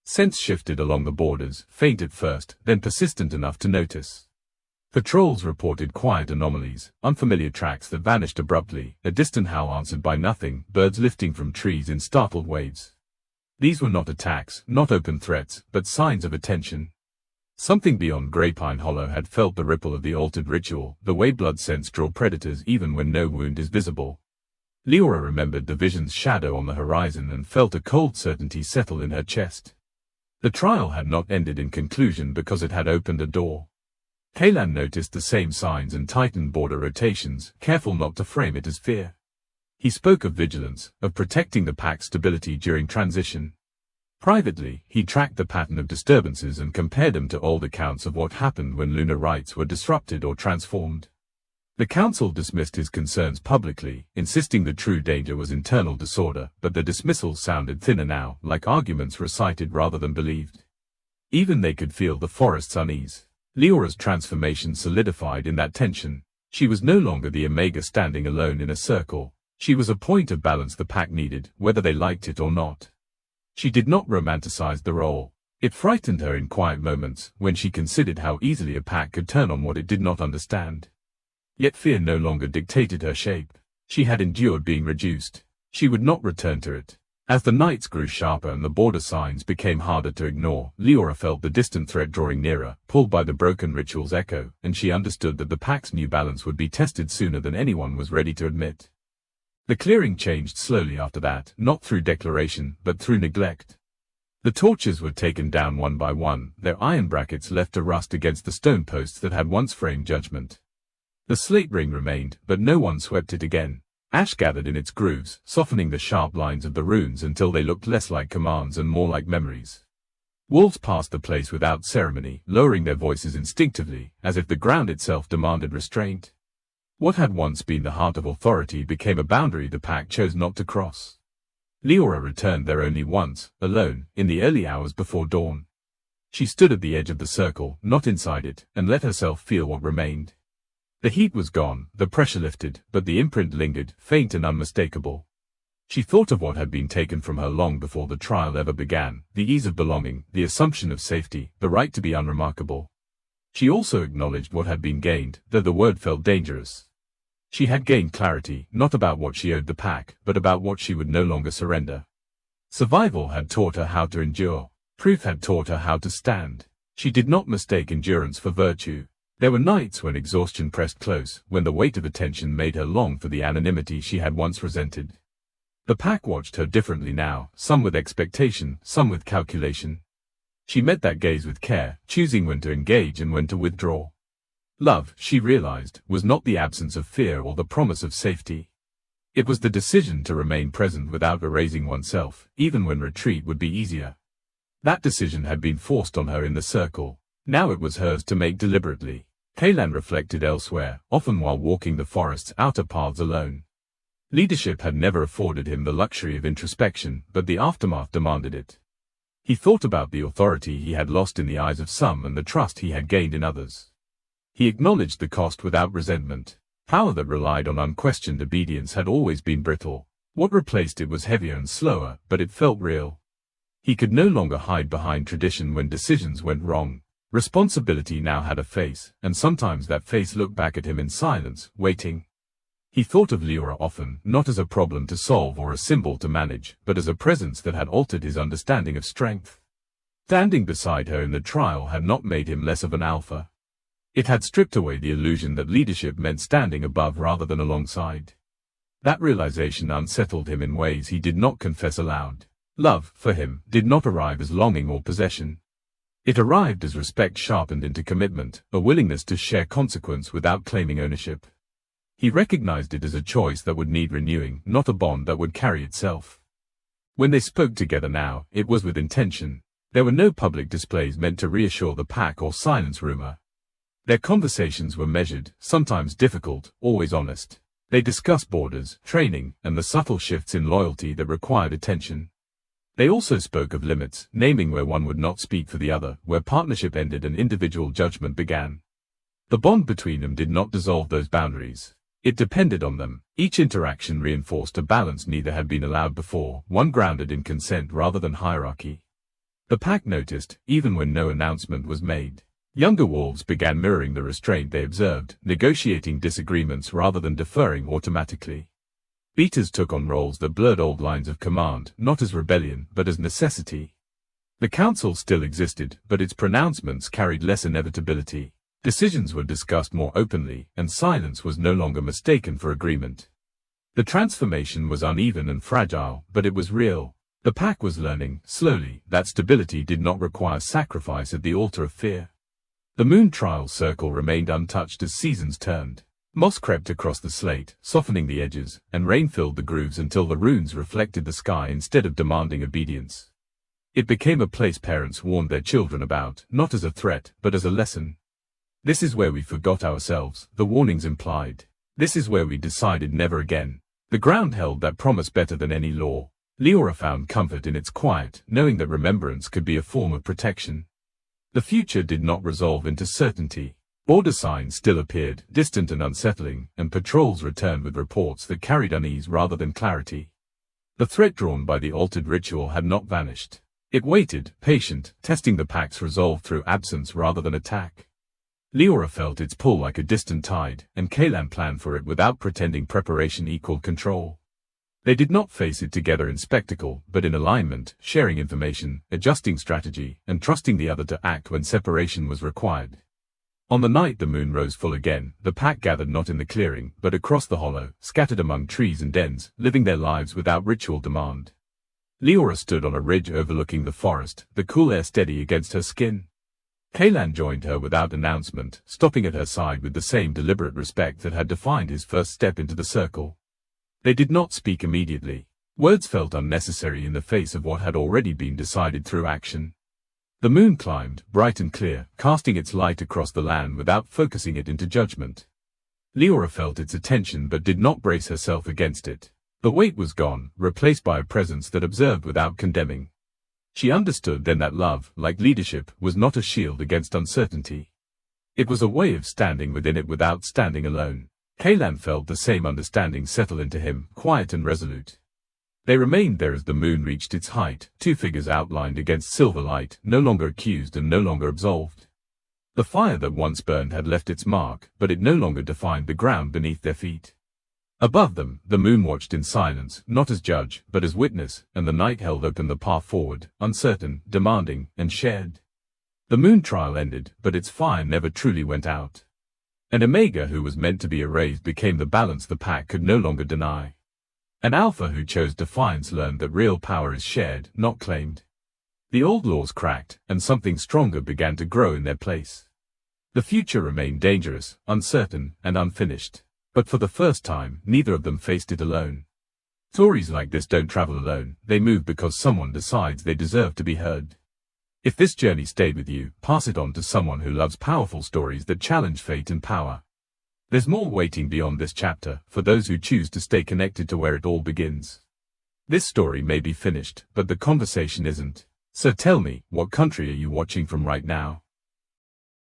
Scents shifted along the borders, faint at first, then persistent enough to notice. Patrols reported quiet anomalies, unfamiliar tracks that vanished abruptly, a distant howl answered by nothing, birds lifting from trees in startled waves. These were not attacks, not open threats, but signs of attention. Something beyond Grapevine Hollow had felt the ripple of the altered ritual, the way blood scents draw predators even when no wound is visible. Leora remembered the vision's shadow on the horizon and felt a cold certainty settle in her chest. The trial had not ended in conclusion because it had opened a door. Kalan noticed the same signs and tightened border rotations, careful not to frame it as fear. He spoke of vigilance, of protecting the pack's stability during transition. Privately, he tracked the pattern of disturbances and compared them to old accounts of what happened when lunar rites were disrupted or transformed. The council dismissed his concerns publicly, insisting the true danger was internal disorder, but the dismissals sounded thinner now, like arguments recited rather than believed. Even they could feel the forest's unease. Leora's transformation solidified in that tension. She was no longer the Omega standing alone in a circle. She was a point of balance the pack needed, whether they liked it or not. She did not romanticize the role. It frightened her in quiet moments, when she considered how easily a pack could turn on what it did not understand. Yet fear no longer dictated her shape. She had endured being reduced. She would not return to it. As the nights grew sharper and the border signs became harder to ignore, Leora felt the distant threat drawing nearer, pulled by the broken ritual's echo, and she understood that the pack's new balance would be tested sooner than anyone was ready to admit. The clearing changed slowly after that, not through declaration, but through neglect. The torches were taken down one by one, their iron brackets left to rust against the stone posts that had once framed judgment. The slate ring remained, but no one swept it again. Ash gathered in its grooves, softening the sharp lines of the runes until they looked less like commands and more like memories. Wolves passed the place without ceremony, lowering their voices instinctively, as if the ground itself demanded restraint. What had once been the heart of authority became a boundary the pack chose not to cross. Leora returned there only once, alone, in the early hours before dawn. She stood at the edge of the circle, not inside it, and let herself feel what remained. The heat was gone, the pressure lifted, but the imprint lingered, faint and unmistakable. She thought of what had been taken from her long before the trial ever began, the ease of belonging, the assumption of safety, the right to be unremarkable. She also acknowledged what had been gained, though the word felt dangerous. She had gained clarity, not about what she owed the pack, but about what she would no longer surrender. Survival had taught her how to endure. Proof had taught her how to stand. She did not mistake endurance for virtue. There were nights when exhaustion pressed close, when the weight of attention made her long for the anonymity she had once resented. The pack watched her differently now, some with expectation, some with calculation. She met that gaze with care, choosing when to engage and when to withdraw. Love, she realized, was not the absence of fear or the promise of safety. It was the decision to remain present without erasing oneself, even when retreat would be easier. That decision had been forced on her in the circle. Now it was hers to make deliberately. Kaelan reflected elsewhere, often while walking the forest's outer paths alone. Leadership had never afforded him the luxury of introspection, but the aftermath demanded it. He thought about the authority he had lost in the eyes of some and the trust he had gained in others. He acknowledged the cost without resentment. Power that relied on unquestioned obedience had always been brittle. What replaced it was heavier and slower, but it felt real. He could no longer hide behind tradition when decisions went wrong. Responsibility now had a face, and sometimes that face looked back at him in silence, waiting. He thought of Leora often, not as a problem to solve or a symbol to manage, but as a presence that had altered his understanding of strength. Standing beside her in the trial had not made him less of an alpha. It had stripped away the illusion that leadership meant standing above rather than alongside. That realization unsettled him in ways he did not confess aloud. Love, for him, did not arrive as longing or possession. It arrived as respect sharpened into commitment, a willingness to share consequence without claiming ownership. He recognized it as a choice that would need renewing, not a bond that would carry itself. When they spoke together now, it was with intention. There were no public displays meant to reassure the pack or silence rumor. Their conversations were measured, sometimes difficult, always honest. They discussed borders, training, and the subtle shifts in loyalty that required attention. They also spoke of limits, naming where one would not speak for the other, where partnership ended and individual judgment began. The bond between them did not dissolve those boundaries. It depended on them. Each interaction reinforced a balance neither had been allowed before, one grounded in consent rather than hierarchy. The pack noticed, even when no announcement was made. Younger wolves began mirroring the restraint they observed, negotiating disagreements rather than deferring automatically. Beaters took on roles that blurred old lines of command, not as rebellion, but as necessity. The council still existed, but its pronouncements carried less inevitability. Decisions were discussed more openly, and silence was no longer mistaken for agreement. The transformation was uneven and fragile, but it was real. The pack was learning, slowly, that stability did not require sacrifice at the altar of fear. The moon trial circle remained untouched as seasons turned. Moss crept across the slate, softening the edges, and rain filled the grooves until the runes reflected the sky instead of demanding obedience. It became a place parents warned their children about, not as a threat, but as a lesson. This is where we forgot ourselves, the warnings implied. This is where we decided never again. The ground held that promise better than any law. Leora found comfort in its quiet, knowing that remembrance could be a form of protection. The future did not resolve into certainty. Border signs still appeared, distant and unsettling, and patrols returned with reports that carried unease rather than clarity. The threat drawn by the altered ritual had not vanished. It waited, patient, testing the pack's resolve through absence rather than attack. Leora felt its pull like a distant tide, and Kaelan planned for it without pretending preparation equaled control. They did not face it together in spectacle, but in alignment, sharing information, adjusting strategy, and trusting the other to act when separation was required. On the night the moon rose full again, the pack gathered not in the clearing, but across the hollow, scattered among trees and dens, living their lives without ritual demand. Leora stood on a ridge overlooking the forest, the cool air steady against her skin. Kalan joined her without announcement, stopping at her side with the same deliberate respect that had defined his first step into the circle. They did not speak immediately. Words felt unnecessary in the face of what had already been decided through action. The moon climbed, bright and clear, casting its light across the land without focusing it into judgment. Leora felt its attention but did not brace herself against it. The weight was gone, replaced by a presence that observed without condemning. She understood then that love, like leadership, was not a shield against uncertainty. It was a way of standing within it without standing alone. Kalan felt the same understanding settle into him, quiet and resolute. They remained there as the moon reached its height, two figures outlined against silver light, no longer accused and no longer absolved. The fire that once burned had left its mark, but it no longer defined the ground beneath their feet. Above them, the moon watched in silence, not as judge, but as witness, and the night held open the path forward, uncertain, demanding, and shared. The moon trial ended, but its fire never truly went out. An omega who was meant to be erased became the balance the pack could no longer deny. An alpha who chose defiance learned that real power is shared, not claimed. The old laws cracked, and something stronger began to grow in their place. The future remained dangerous, uncertain, and unfinished. But for the first time, neither of them faced it alone. Stories like this don't travel alone, they move because someone decides they deserve to be heard. If this journey stayed with you, pass it on to someone who loves powerful stories that challenge fate and power. There's more waiting beyond this chapter, for those who choose to stay connected to where it all begins. This story may be finished, but the conversation isn't. So tell me, what country are you watching from right now?